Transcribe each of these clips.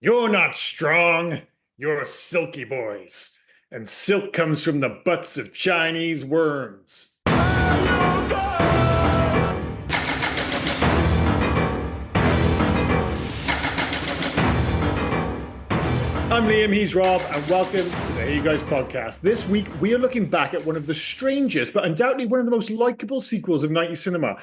You're not strong. You're silky boys. And silk comes from the butts of Chinese worms. I'm Liam, he's Rob, and welcome to the Hey Guys podcast. This week, we are looking back at one of the strangest, but undoubtedly one of the most likable sequels of 90s cinema.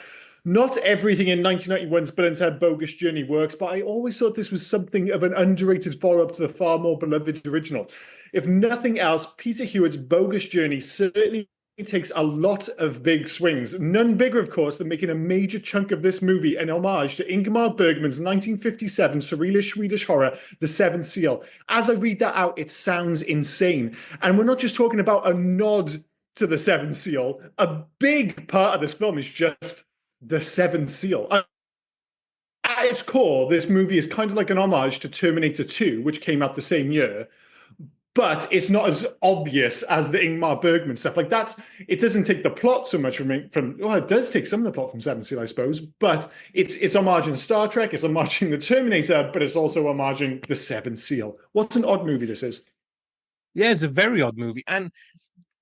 Not everything in 1991's Bill and Ted Bogus Journey works, but I always thought this was something of an underrated follow-up to the far more beloved original. If nothing else, Peter Hewitt's Bogus Journey certainly takes a lot of big swings. None bigger, of course, than making a major chunk of this movie an homage to Ingmar Bergman's 1957 surrealist Swedish horror, The Seventh Seal. As I read that out, it sounds insane. And we're not just talking about a nod to The Seventh Seal. A big part of this film is just The Seventh Seal. At its core, this movie is kind of like an homage to Terminator 2, which came out the same year. But it's not as obvious as the Ingmar Bergman stuff. Like it doesn't take the plot so much well, it does take some of the plot from Seventh Seal, I suppose. But it's homaging Star Trek, it's homaging the Terminator, but it's also homaging the Seventh Seal. What an odd movie this is. Yeah, it's a very odd movie, and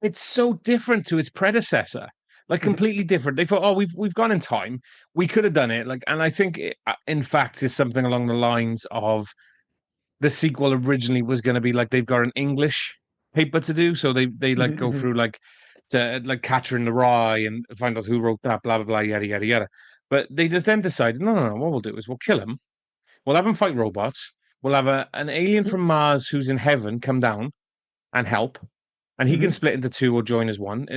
it's so different to its predecessor. Like completely different. They thought, oh, we've gone in time. We could have done it. And I think, in fact, is something along the lines of the sequel originally was going to be like they've got an English paper to do, so they go through Catcher in the Rye and find out who wrote that, blah blah blah, yada yada yada. But they just then decided, no. What we'll do is we'll kill him. We'll have him fight robots. We'll have an alien from Mars who's in heaven come down and help, and he can split into two or join as one.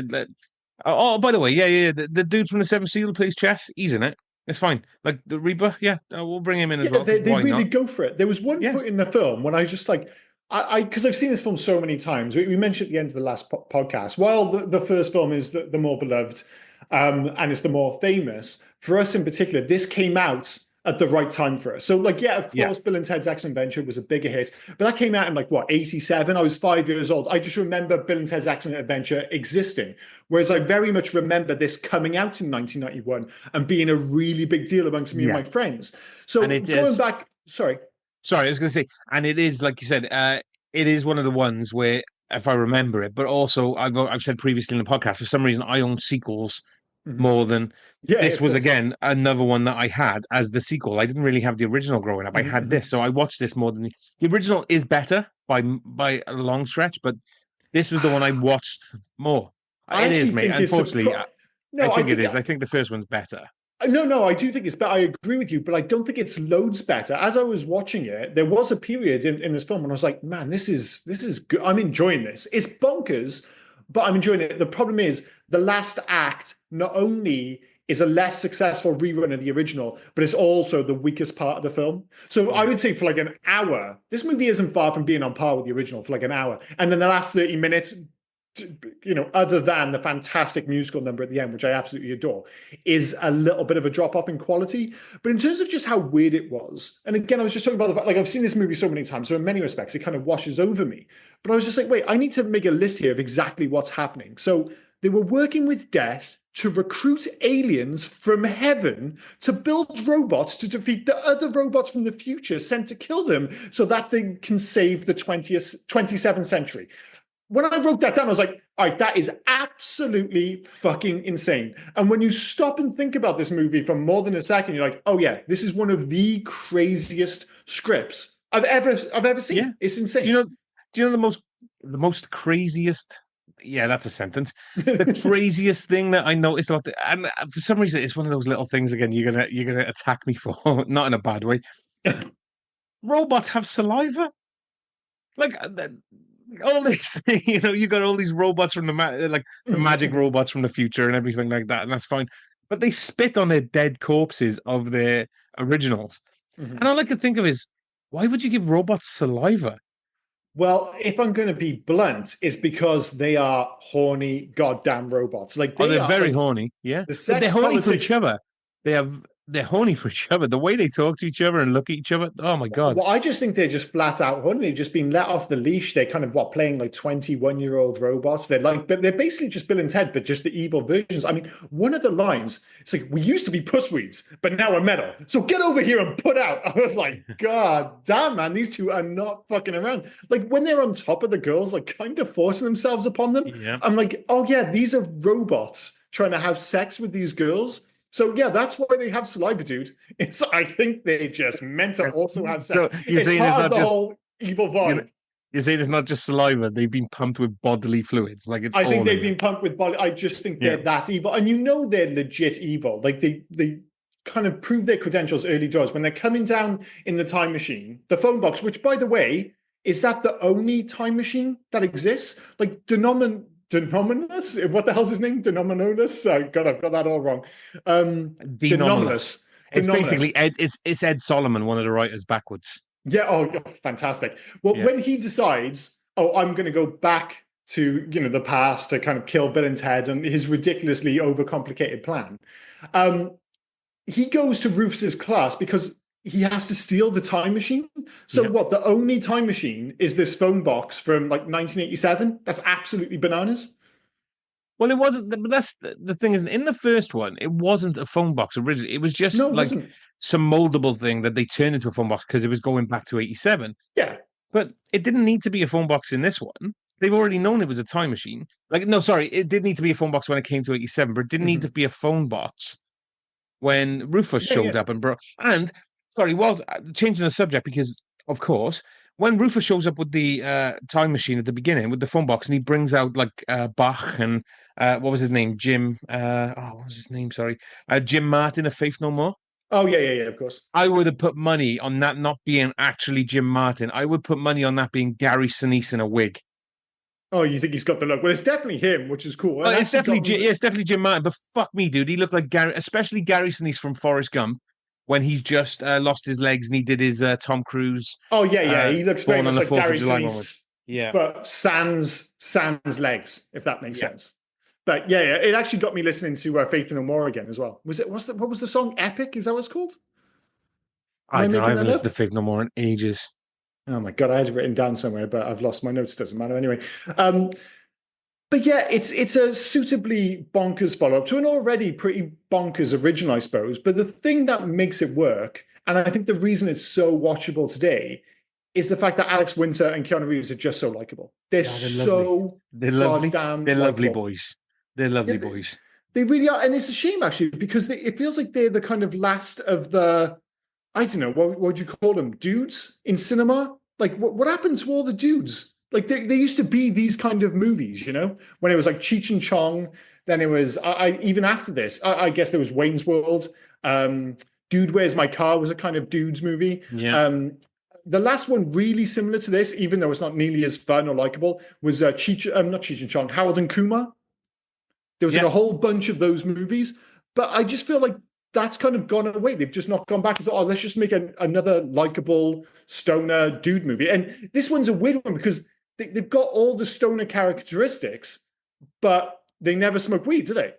By the way, yeah, the dude from the Seventh Seal who plays chess, he's in it. It's fine. Like the Reaper, we'll bring him in as well. They really go for it. There was one point in the film when I was just like, because I've seen this film so many times. We mentioned at the end of the last podcast, while the first film is the more beloved and it's the more famous, for us in particular, this came out at the right time for us. So of course, Bill and Ted's Excellent Adventure was a bigger hit, but that came out in 87? I was 5 years old. I just remember Bill and Ted's Excellent Adventure existing. Whereas I very much remember this coming out in 1991 and being a really big deal amongst me and my friends. So back, sorry, I was going to say, and it is, like you said, it is one of the ones where, if I remember it, but also I've said previously in the podcast, for some reason I own sequels more than this was again another one that I had as the sequel. I didn't really have the original growing up. I had this, so I watched this more than the original is better by a long stretch, but this was the one I watched more. It is, mate. Unfortunately, I think it is. I think the first one's better. No, I do think it's better. I agree with you, but I don't think it's loads better. As I was watching it, there was a period in this film when I was like, man, this is good. I'm enjoying this. It's bonkers, but I'm enjoying it. The problem is the last act not only is a less successful rerun of the original, but it's also the weakest part of the film. So I would say for an hour, this movie isn't far from being on par with the original for an hour. And then the last 30 minutes, other than the fantastic musical number at the end, which I absolutely adore, is a little bit of a drop off in quality. But in terms of just how weird it was, and again, I was just talking about the fact, I've seen this movie so many times, so in many respects, it kind of washes over me. But I was just like, wait, I need to make a list here of exactly what's happening. So they were working with death to recruit aliens from heaven to build robots to defeat the other robots from the future sent to kill them so that they can save the 27th century. When I wrote that down, I was like, all right, that is absolutely fucking insane. And when you stop and think about this movie for more than a second, you're like, oh yeah, this is one of the craziest scripts I've ever seen. Yeah. It's insane. Do you know the most craziest? Yeah, that's a sentence. The craziest thing that I noticed about and for some reason, it's one of those little things. Again, you're gonna attack me for, not in a bad way. Robots have saliva, like all this. You got all these robots from the magic robots from the future and everything like that, and that's fine. But they spit on their dead corpses of their originals, and all I could think of is, why would you give robots saliva? Well, if I'm going to be blunt, it's because they are horny goddamn robots. They're very horny. Yeah, they're horny for each other. They have they're horny for each other. The way they talk to each other and look at each other. Oh my god. Well, I just think they're just flat out horny. They've just been let off the leash. They're kind of playing like 21-year-old robots. They're like, but they're basically just Bill and Ted, but just the evil versions. I mean, one of the lines, it's like, we used to be pussweeds, but now we're metal. So get over here and put out. I was like, God damn, man, these two are not fucking around. Like when they're on top of the girls, like kind of forcing themselves upon them. Yeah. I'm like, oh yeah, these are robots trying to have sex with these girls. So yeah, that's why they have saliva, dude. It's I think they just meant to also have sex. So you're It's saying it's part of not the just whole evil you know, vibe. you're saying it's not just saliva. They've been pumped with bodily fluids. Like it's I think all in they've there. been pumped with body. I just think Yeah. they're that evil, and you know they're legit evil. Like they kind of prove their credentials early doors when they're coming down in the time machine, the phone box. Which, by the way, is that the only time machine that exists? Like Denominus? What the hell's his name? Denominus? God, I've got that all wrong. Denominus. Denominus. It's Denominus. basically Ed. It's Ed Solomon, one of the writers, backwards. Yeah. Oh, yeah, fantastic. Well, Yeah. when he decides, oh, I'm going to go back to the past to kind of kill Bill and Ted and his ridiculously overcomplicated plan, um, he goes to Rufus's class because he has to steal the time machine. So Yeah. what? The only time machine is this phone box from like 1987. That's absolutely bananas. Well, it wasn't. But that's the thing. Is in the first one, it wasn't a phone box originally. It was just No, it like wasn't. some moldable thing that they turned into a phone box because it was going back to 87. Yeah. But it didn't need to be a phone box in this one. They've already known it was a time machine. Like, no, sorry, it did need to be a phone box when it came to 87, but it didn't need Mhm. to be a phone box when Rufus Yeah, showed yeah. up and brought. And sorry, was changing the subject because, of course, when Rufus shows up with the time machine at the beginning with the phone box, and he brings out like Bach and what was his name, Jim? What was his name? Sorry, Jim Martin of Faith No More. Oh, yeah, yeah, yeah. Of course. I would have put money on that not being actually Jim Martin. I would put money on that being Gary Sinise in a wig. Oh, you think he's got the look? Well, it's definitely him, which is cool. Oh, And actually got me. Yeah, it's definitely Jim Martin. But fuck me, dude, he looked like Gary, especially Gary Sinise from Forrest Gump when he's just lost his legs and he did his Tom Cruise Oh, yeah, yeah. He looks very Born on much the like Fourth of Gary July moment. Sinise, Yeah, but sans legs, if that makes yeah. sense. But yeah, yeah, it actually got me listening to Faith No More again as well. What was the song? Epic? Is that what it's called? Am I I don't know. I making haven't that listened to up? Faith No More in ages. Oh my God, I had it written down somewhere, but I've lost my notes. Doesn't matter anyway. Um, but yeah, it's a suitably bonkers follow-up to an already pretty bonkers original, I suppose. But the thing that makes it work, and I think the reason it's so watchable today, is the fact that Alex Winter and Keanu Reeves are just so likable. They're Oh, they're lovely. so They're lovely. goddamn They're lovely likable. boys. They're lovely Yeah, boys. they really are, and it's a shame actually because it feels like they're the kind of last of the I don't know what would you call them dudes in cinema. Like what happened to all the dudes? Like they used to be these kind of movies, when it was like Cheech and Chong. Then it was even after this. I guess there was Wayne's World. Dude, Where's My Car was a kind of dudes movie. Yeah. The last one really similar to this, even though it's not nearly as fun or likable, was not Cheech and Chong, Harold and Kumar. There was like Yeah. a whole bunch of those movies, but I just feel like that's kind of gone away. They've just not gone back and thought, oh, let's just make another likable stoner dude movie. And this one's a weird one because they've got all the stoner characteristics, but they never smoke weed, do they?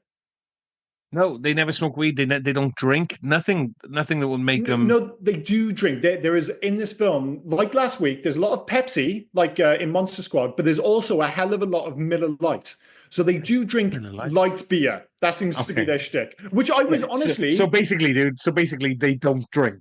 No, they never smoke weed. They don't drink. Nothing that would make them. No, they do drink. There is in this film, like last week, there's a lot of Pepsi, like in Monster Squad, but there's also a hell of a lot of Miller Lite. So they do drink light beer. That seems to be their shtick, which I was honestly. So basically, dude. So basically, they don't drink.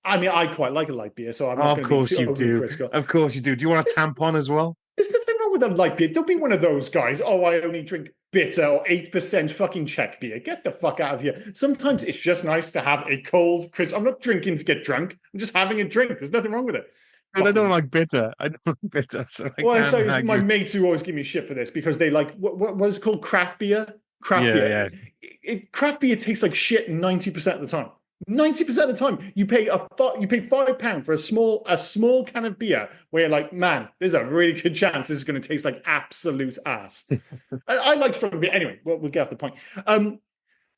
I mean, I quite like a light beer, so I'm not going to be too overly critical. Of course you do. Do you want a tampon as well? There's nothing wrong with a light beer. Don't be one of those guys. Oh, I only drink bitter or 8% fucking Czech beer. Get the fuck out of here. Sometimes it's just nice to have a cold, crisp. I'm not drinking to get drunk. I'm just having a drink. There's nothing wrong with it. But I don't like bitter. I don't like bitter. So my mates who always give me shit for this because they like what is it called, craft beer. Craft beer. Yeah. Craft beer tastes like shit 90% of the time. 90% of the time, you pay £5 for a small can of beer where you're like, man, there's a really good chance this is going to taste like absolute ass. I like strong beer. Anyway, we'll get off the point.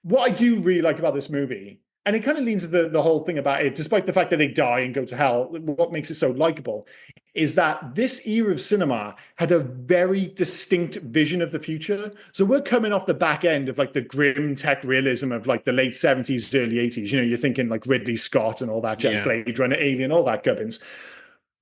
What I do really like about this movie and it kind of leans to the whole thing about it, despite the fact that they die and go to hell, what makes it so likable is that this era of cinema had a very distinct vision of the future. So we're coming off the back end of like the grim tech realism of like the late 70s, early 80s. You know, you're thinking like Ridley Scott and all that jazz, Yeah. Blade Runner, Alien, all that gubbins.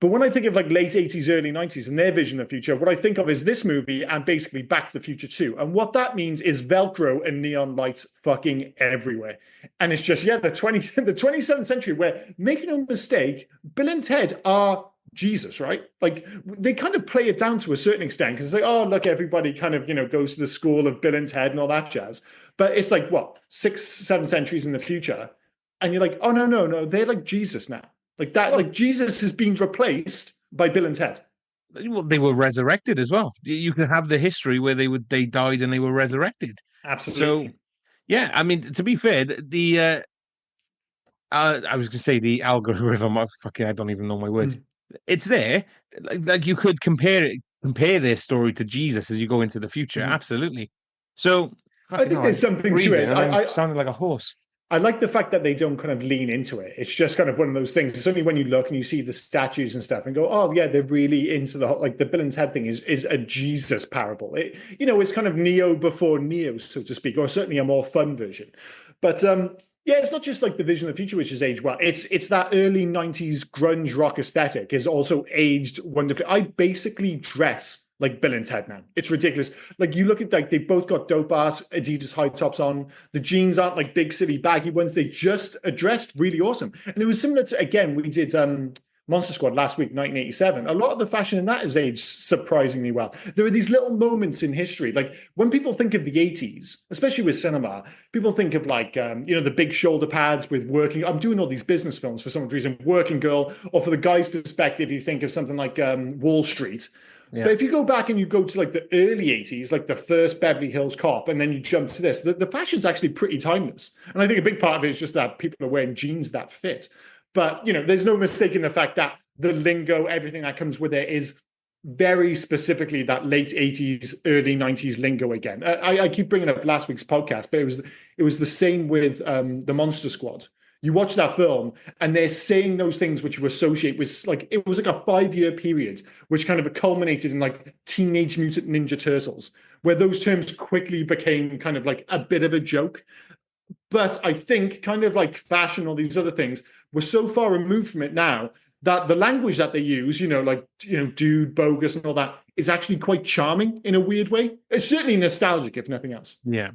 But when I think of like late 80s, early 90s and their vision of the future, what I think of is this movie and basically Back to the Future 2. And what that means is Velcro and neon lights fucking everywhere. And it's just, yeah, the 27th century where, make no mistake, Bill and Ted are Jesus, right? Like they kind of play it down to a certain extent because it's like, oh, look, everybody kind of, goes to the school of Bill and Ted and all that jazz. But it's like, what, 6, 7 centuries in the future? And you're like, oh, no, they're like Jesus now. Like that, like Jesus has been replaced by Bill and Ted. Well, they were resurrected as well. You can have the history where they died and they were resurrected. Absolutely. So, yeah, I mean, to be fair, I was going to say the algorithm. I don't even know my words. It's there. Like you could compare their story to Jesus as you go into the future. Absolutely. So, I think there's something to it. I sounded like a horse. I like the fact that they don't kind of lean into it. It's just kind of one of those things. Certainly when you look and you see the statues and stuff and go, oh yeah, they're really into the whole, like the Bill and Ted thing is a Jesus parable. It's kind of Neo before Neo, so to speak, or certainly a more fun version. But yeah, it's not just like the vision of the future, which has aged well. It's that early 90s grunge rock aesthetic is also aged wonderfully. I basically dress like Bill and Ted now. It's ridiculous. Like you look at like they both got dope ass Adidas high tops on. The jeans aren't like big silly baggy ones. They just are dressed really awesome. And it was similar to, again, we did Monster Squad last week, 1987. A lot of the fashion in that has aged surprisingly well. There are these little moments in history. Like when people think of the 80s, especially with cinema, people think of like, the big shoulder pads with working. I'm doing all these business films for some reason, Working Girl, or for the guy's perspective, you think of something like Wall Street. Yeah. But if you go back and you go to like the early 80s, like the first Beverly Hills Cop, and then you jump to this, the fashion's actually pretty timeless. And I think a big part of it is just that people are wearing jeans that fit. But, there's no mistaking the fact that the lingo, everything that comes with it is very specifically that late 80s, early 90s lingo again. I keep bringing up last week's podcast, but it was the same with the Monster Squad. You watch that film and they're saying those things which you associate with, like, it was like a 5-year period, which kind of culminated in like Teenage Mutant Ninja Turtles, where those terms quickly became kind of like a bit of a joke. But I think kind of like fashion or these other things, we're so far removed from it now that the language that they use, dude, bogus and all that is actually quite charming in a weird way. It's certainly nostalgic, if nothing else. Yeah.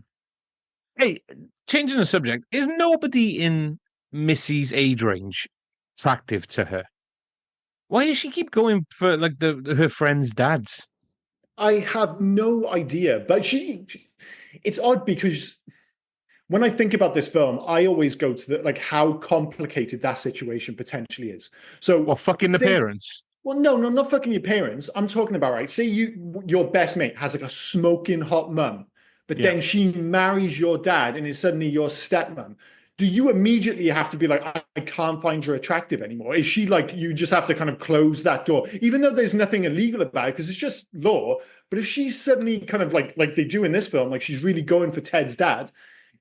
Hey, changing the subject, is nobody in Missy's age range attractive to her? Why does she keep going for like her friends' dads? I have no idea, but it's odd because when I think about this film, I always go to how complicated that situation potentially is. So, fucking the parents? Well, no, not fucking your parents. I'm talking about, right? Say your best mate has like a smoking hot mum, but then she marries your dad and is suddenly your stepmom. Do you immediately have to be like, I can't find her attractive anymore? Is she like, you just have to kind of close that door, even though there's nothing illegal about it because it's just law. But if she's suddenly kind of like they do in this film, like she's really going for Ted's dad,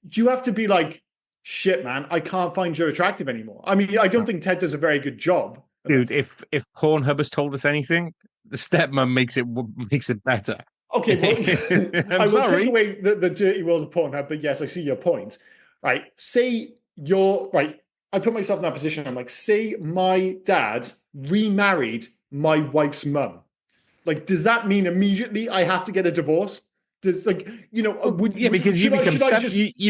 do you have to be like, shit, man, I can't find her attractive anymore? I mean, I don't think Ted does a very good job. Dude, if Pornhub has told us anything, the stepmom makes it better. Okay, well, I will take away the dirty world of Pornhub, but yes, I see your point. Right, say I put myself in that position. I'm like, say my dad remarried my wife's mum. Like, does that mean immediately I have to get a divorce? Does because you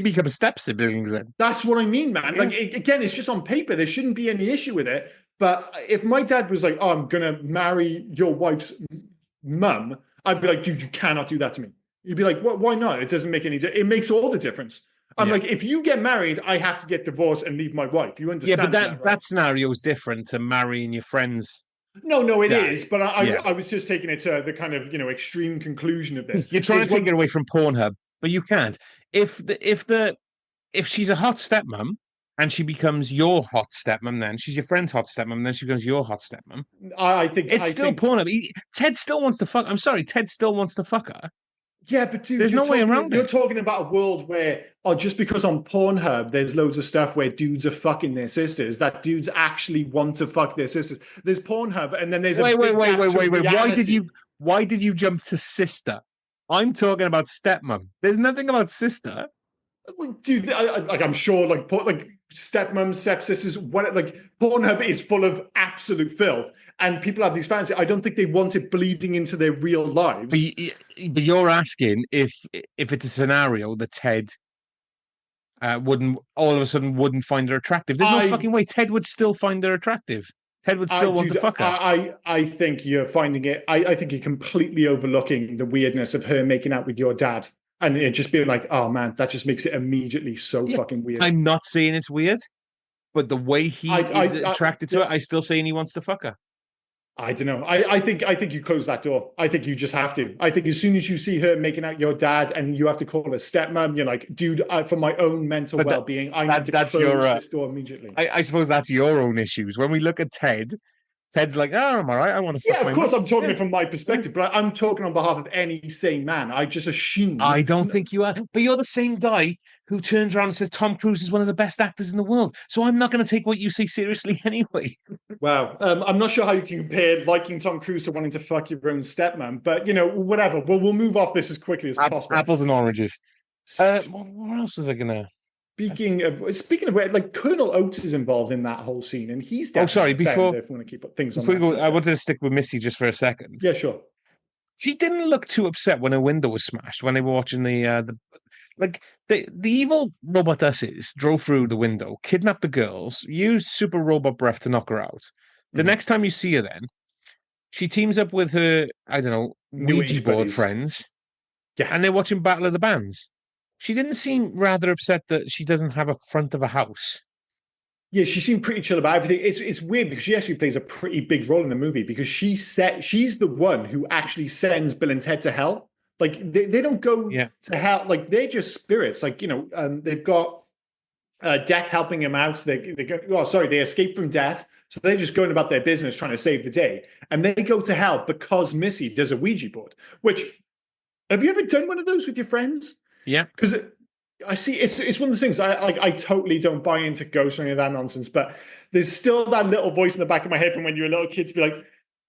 become step siblings then. That's what I mean, man. Yeah. Like again, it's just on paper. There shouldn't be any issue with it. But if my dad was like, "Oh, I'm gonna marry your wife's mum," I'd be like, "Dude, you cannot do that to me." You'd be like, "What? Why not? It doesn't make any difference. It makes all the difference." I'm like, if you get married, I have to get divorced and leave my wife. You understand? Yeah, but that scenario is different to marrying your friends. No, it is. But I was just taking it to the kind of extreme conclusion of this. You're trying to take it away from Pornhub, but you can't. If she's a hot stepmom and she becomes your hot stepmom, then she's your friend's hot stepmom, then she becomes your hot stepmom. I think it's still Pornhub. Ted still wants to fuck. I'm sorry, Ted still wants to fuck her. Yeah, but dude, There's no way around you're it. talking about a world where, oh, just because on Pornhub there's loads of stuff where dudes are fucking their sisters, that dudes actually want to fuck their sisters. There's Pornhub, and then there's a big gap to Wait. reality. Why did you jump to sister? I'm talking about stepmom. There's nothing about sister. Dude, like I'm sure, like stepmoms, stepsisters, what like Pornhub is full of absolute filth, and people have these fantasies. I don't think they want it bleeding into their real But, lives. but you're asking if it's a scenario that Ted wouldn't all of a sudden wouldn't find her attractive. There's no I fucking way Ted would still find her attractive. Ted would still want to dude, fuck her. I think you're finding it. I think you're completely overlooking the weirdness of her making out with your dad, and it just being like, oh man, that just makes it immediately so Yeah, fucking weird. I'm not saying it's weird, but the way he is attracted to yeah, it, I still saying he wants to fuck her. I don't know. I think you close that door. I think you just have to. I think as soon as you see her making out your dad and you have to call her stepmom, you're like, dude, for my own mental But well-being, I need to that's close your. this door immediately. I suppose that's your own issues. When we look at Ted, Ted's like, oh, I'm all right. I want to fuck Yeah, of my course, mum. I'm talking Yeah. it from my perspective, but I'm talking on behalf of any sane man. I just assume. I don't think you are, but you're the same guy who turns around and says Tom Cruise is one of the best actors in the world. So I'm not going to take what you say seriously anyway. Wow, I'm not sure how you can compare liking Tom Cruise to wanting to fuck your own stepmom, but whatever. We'll move off this as quickly as possible. Apples and oranges. What else is I gonna? Speaking of where, like Colonel Oates is involved in that whole scene, and he's Oh, definitely sorry. a fender if we want to keep things on Before we that go, I subject. wanted to stick with Missy just for a second. Yeah, sure. She didn't look too upset when her window was smashed when they were watching the like the evil robot Us's drove through the window, kidnapped the girls, used super robot breath to knock her out. The Mhm. next time you see her, then she teams up with her, I don't know, New Ouija Age board buddies. friends, Yeah, and they're watching Battle of the Bands. She didn't seem rather upset that she doesn't have a front of a house. yeah. She seemed pretty chill about everything. It's weird because she actually plays a pretty big role in the movie because she's the one who actually sends Bill and Ted to hell. Like they don't go Yeah. to hell. Like they're just spirits. Like they've got death helping them out. They go. Oh, sorry, they escape from death, so they're just going about their business trying to save the day, and they go to hell because Missy does a Ouija board. Which have you ever done one of those with your friends? Yeah. Because I see it's one of the things I totally don't buy into ghosts or any of that nonsense, but there's still that little voice in the back of my head from when you were a little kid to be like,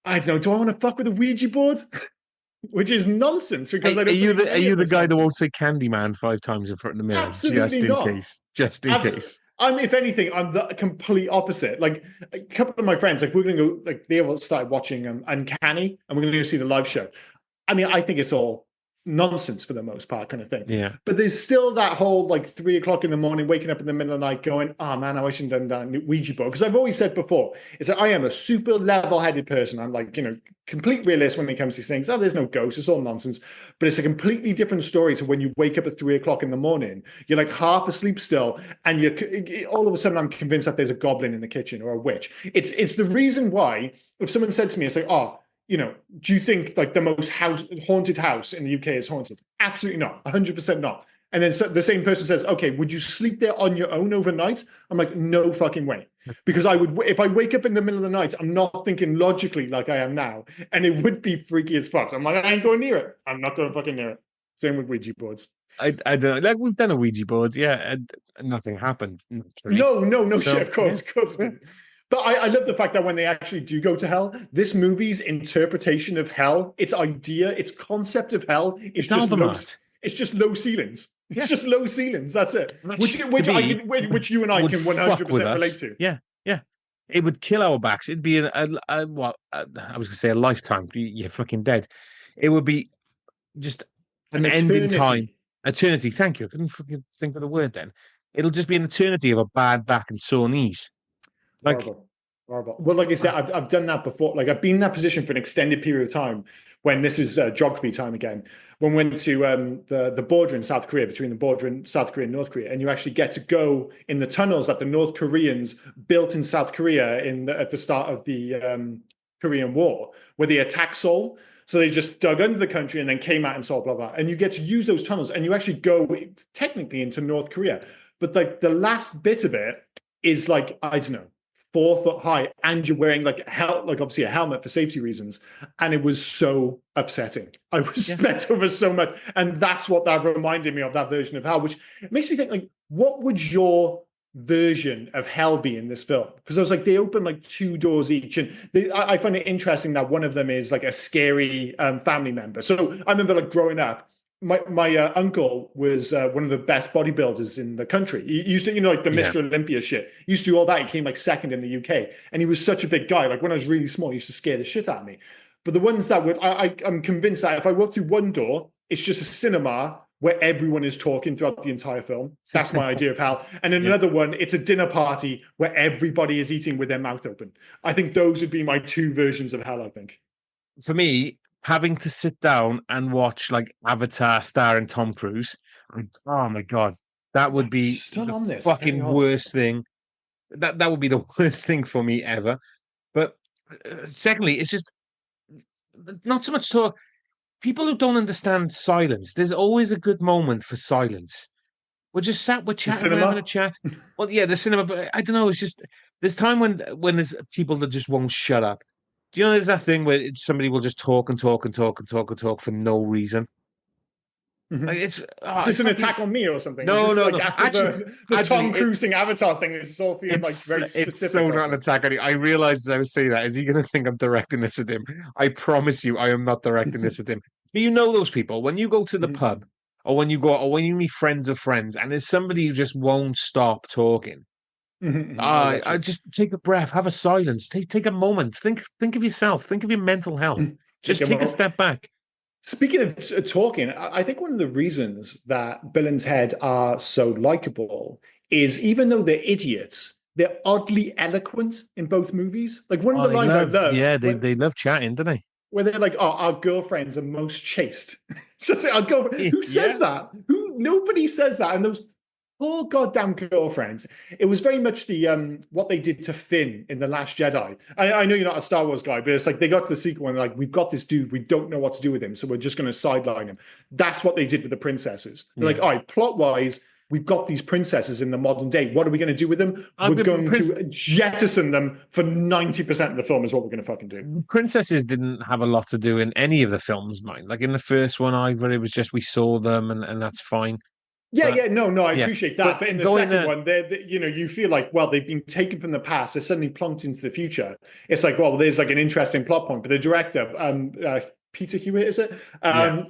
I don't know, do I want to fuck with a Ouija board? Which is nonsense because I don't believe Are you the this guy that won't nonsense. say Candyman 5 times in front of the mirror just Absolutely in not. case? Just in case. I'm, if anything, I'm the complete opposite. Like a couple of my friends, like we're gonna go, like they all started watching Uncanny, and we're gonna go see the live show. I mean, I think it's all nonsense for the most part, kind of thing. Yeah. But there's still that whole like 3 o'clock in the morning, waking up in the middle of the night, going, "Oh man, I wish I'd done that Ouija board." Because I've always said before, is that I am a super level-headed person. I'm like, complete realist when it comes to these things. Oh, there's no ghosts; it's all nonsense. But it's a completely different story to when you wake up at 3 o'clock in the morning. You're like half asleep still, and you're all of a sudden, I'm convinced that there's a goblin in the kitchen or a witch. It's the reason why if someone said to me, it's like, "Oh, do you think like the most haunted house in the UK is haunted?" Absolutely not. 100% not. And then the same person says, okay, would you sleep there on your own overnight? I'm like, no fucking way. Because I would, if I wake up in the middle of the night, I'm not thinking logically like I am now. And it would be freaky as fuck. So I'm like, I ain't going near it. I'm not going fucking near it. Same with Ouija boards. I don't know. Like we've done a Ouija board, yeah, and nothing happened. Naturally. No, So, shit, of course, yeah. of course it didn't. But I love the fact that when they actually do go to hell, this movie's interpretation of hell, its idea, its concept of hell is It's just album low. art. It's just low ceilings. It's Yeah. just low ceilings. That's it. Which you and I would can fuck with 100% relate us. to. Yeah, yeah. It would kill our backs. It'd be I was gonna say a lifetime. You're fucking dead. It would be just An an end in time. eternity. Eternity. Thank you. I couldn't fucking think of the word then. It'll just be an eternity of a bad back and sore knees. Like, Horrible. Horrible. Well, like I said, I've done that before. Like I've been in that position for an extended period of time when this is geography time again. When we went to the border in South Korea, between the border in South Korea and North Korea, and you actually get to go in the tunnels that the North Koreans built in South Korea at the start of the Korean War, where they attacked Seoul. So they just dug under the country and then came out and saw blah blah. And you get to use those tunnels, and you actually go technically into North Korea. But like the last bit of it is like, I don't know, 4 foot high, and you're wearing like like obviously a helmet for safety reasons, and it was so upsetting. I was bent over so much, and that's what that reminded me of, that version of hell, which makes me think like, what would your version of hell be in this film? Because I was like, they open like 2 doors each, and I find it interesting that one of them is like a scary family member. So I remember like growing up, my uncle was one of the best bodybuilders in the country. He used to, like the Mr. Olympia shit. He used to do all that. He came like second in the UK, and he was such a big guy. Like when I was really small, he used to scare the shit out of me. But the ones that would, I'm convinced that if I walk through one door, it's just a cinema where everyone is talking throughout the entire film. That's my idea of hell. And in another one, it's a dinner party where everybody is eating with their mouth open. I think those would be my 2 versions of hell, I think. For me, having to sit down and watch like Avatar starring Tom Cruise, oh my God, that would be the fucking worst thing. That would be the worst thing for me ever. But secondly, it's just not so much talk. People who don't understand silence, there's always a good moment for silence. We're just we're chatting, we're having a chat. Well, yeah, the cinema, but I don't know. It's just there's time when there's people that just won't shut up. Do you know there's that thing where somebody will just talk and talk and talk and talk and talk for no reason? Like Is this an attack on me or something? No, no. Like after the Tom Cruise thing, Avatar thing, it's all feeling like very specific. It's so not an attack on you. I realized I would say that. Is he going to think I'm directing this at him? I promise you, I am not directing this at him. But you know those people when you go to the pub, or when you meet friends of friends, and there's somebody who just won't stop talking. I just take a breath, have a silence, take a moment, think of yourself, think of your mental health. Just take a step back. Speaking of talking, I think one of the reasons that Bill and Ted are so likable is even though they're idiots, they're oddly eloquent in both movies. Like one of the lines I love. Yeah, they love chatting, don't they? Where they're like, "Oh, our girlfriends are most chaste." Just our girlfriend. Who says that? Nobody says that. And those poor goddamn girlfriends. It was very much the what they did to Finn in The Last Jedi. I know you're not a Star Wars guy, but it's like they got to the sequel and they're like, we've got this dude, we don't know what to do with him, so we're just going to sideline him. That's what they did with the princesses. They're like, all right, plot-wise, we've got these princesses in the modern day. What are we going to do with them? We're going to jettison them for 90% of the film is what we're going to fucking do. Princesses didn't have a lot to do in any of the films, mine. Like in the first one, either it was just we saw them and that's fine. I appreciate that. But in the second one, you feel like, well, they've been taken from the past. They're suddenly plonked into the future. It's like, well, there's like an interesting plot point. But the director, Peter Hewitt, is it?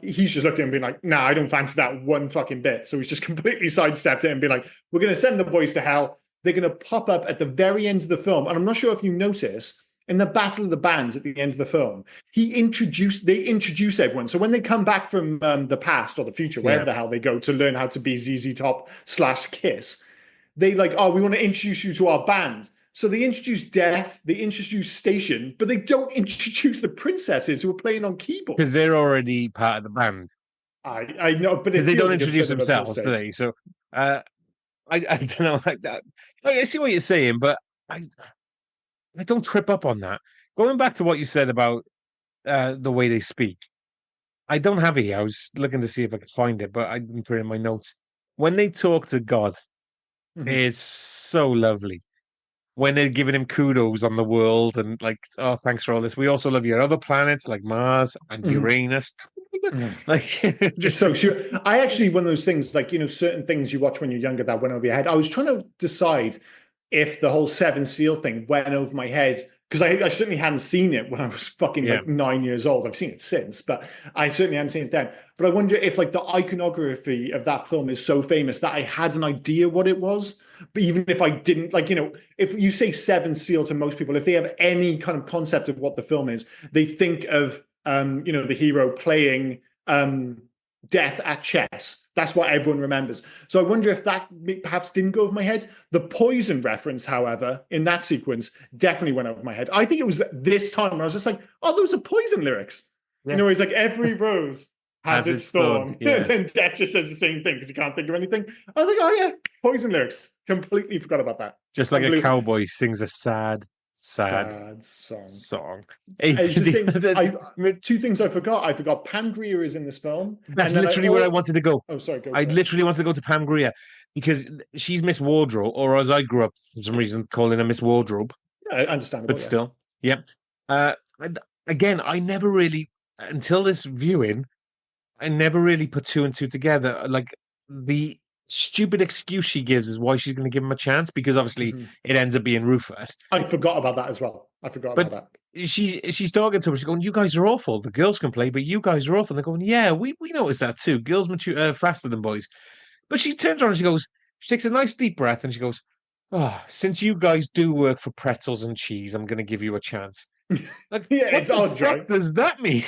He's just looked at him and been like, nah, I don't fancy that one fucking bit. So he's just completely sidestepped it and been like, we're going to send the boys to hell. They're going to pop up at the very end of the film. And I'm not sure if you notice, in the Battle of the Bands at the end of the film, they introduce everyone. So when they come back from the past or the future, wherever the hell they go to learn how to be ZZ Top / Kiss, they like, oh, we want to introduce you to our band. So they introduce Death, they introduce Station, but they don't introduce the princesses who are playing on keyboard. Because they're already part of the band. I know, but because they don't introduce themselves, do they? So I don't know like that. I see what you're saying, but I don't trip up on that. Going back to what you said about the way they speak, I don't have it here. I was looking to see if I could find it, but I didn't put it in my notes. When they talk to God, it's so lovely. When they're giving him kudos on the world and like, oh, thanks for all this. We also love your other planets like Mars and Uranus. Like, just so sure. I actually, one of those things, like, certain things you watch when you're younger that went over your head. I was trying to decide if the whole Seven Seal thing went over my head, because I certainly hadn't seen it when I was fucking like 9 years old. I've seen it since, but I certainly hadn't seen it then. But I wonder if like the iconography of that film is so famous that I had an idea what it was. But even if I didn't, like, if you say Seven Seal to most people, if they have any kind of concept of what the film is, they think of, the hero playing Death at chess. That's what everyone remembers. So I wonder if that perhaps didn't go over my head. The poison reference, however, in that sequence definitely went over my head. I think it was this time I was just like, oh, those are poison lyrics. Yeah. He's like, every rose has its thorn. Yeah. And then Death just says the same thing because you can't think of anything. I was like, oh yeah, poison lyrics. Completely forgot about that. Just like a cowboy sings a sad song. Two things I forgot. I forgot Pangria is in this film. That's literally where I wanted to go. Oh, sorry. I literally wanted to go to Pangria because she's Miss Wardrobe, or as I grew up for some reason calling her Miss Wardrobe. understandable. but Yeah. still, yeah. And again, I never really, until this viewing, I never really put two and two together. Like the stupid excuse she gives is why she's going to give him a chance because obviously Mhm. it ends up being Rufus. I forgot about that as well. I forgot about But that. she's talking to him. She's going, "You guys are awful. The girls can play, but you guys are awful." And they're going, "Yeah, we noticed that too. Girls mature faster than boys." But she turns around and she takes a nice deep breath and she goes, "Oh, since you guys do work for pretzels and cheese, I'm going to give you a chance." Like, Yeah, what it's the odd, fuck right? does that mean?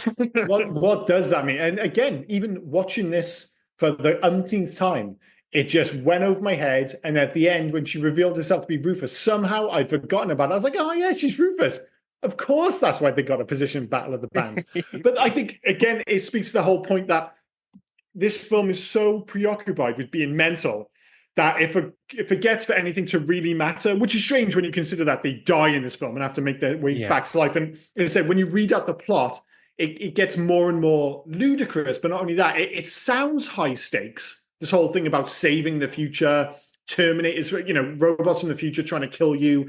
What does that mean? And again, even watching this for the umpteenth time, it just went over my head. And at the end, when she revealed herself to be Rufus, somehow I'd forgotten about it. I was like, oh yeah, she's Rufus. Of course, that's why they got a position in Battle of the Bands. But I think again, it speaks to the whole point that this film is so preoccupied with being mental that if it gets for anything to really matter, which is strange when you consider that they die in this film and have to make their way Yeah, back to life. And as I said, when you read out the plot, it gets more and more ludicrous. But not only that, it sounds high stakes. This whole thing about saving the future, Terminators, robots from the future trying to kill you,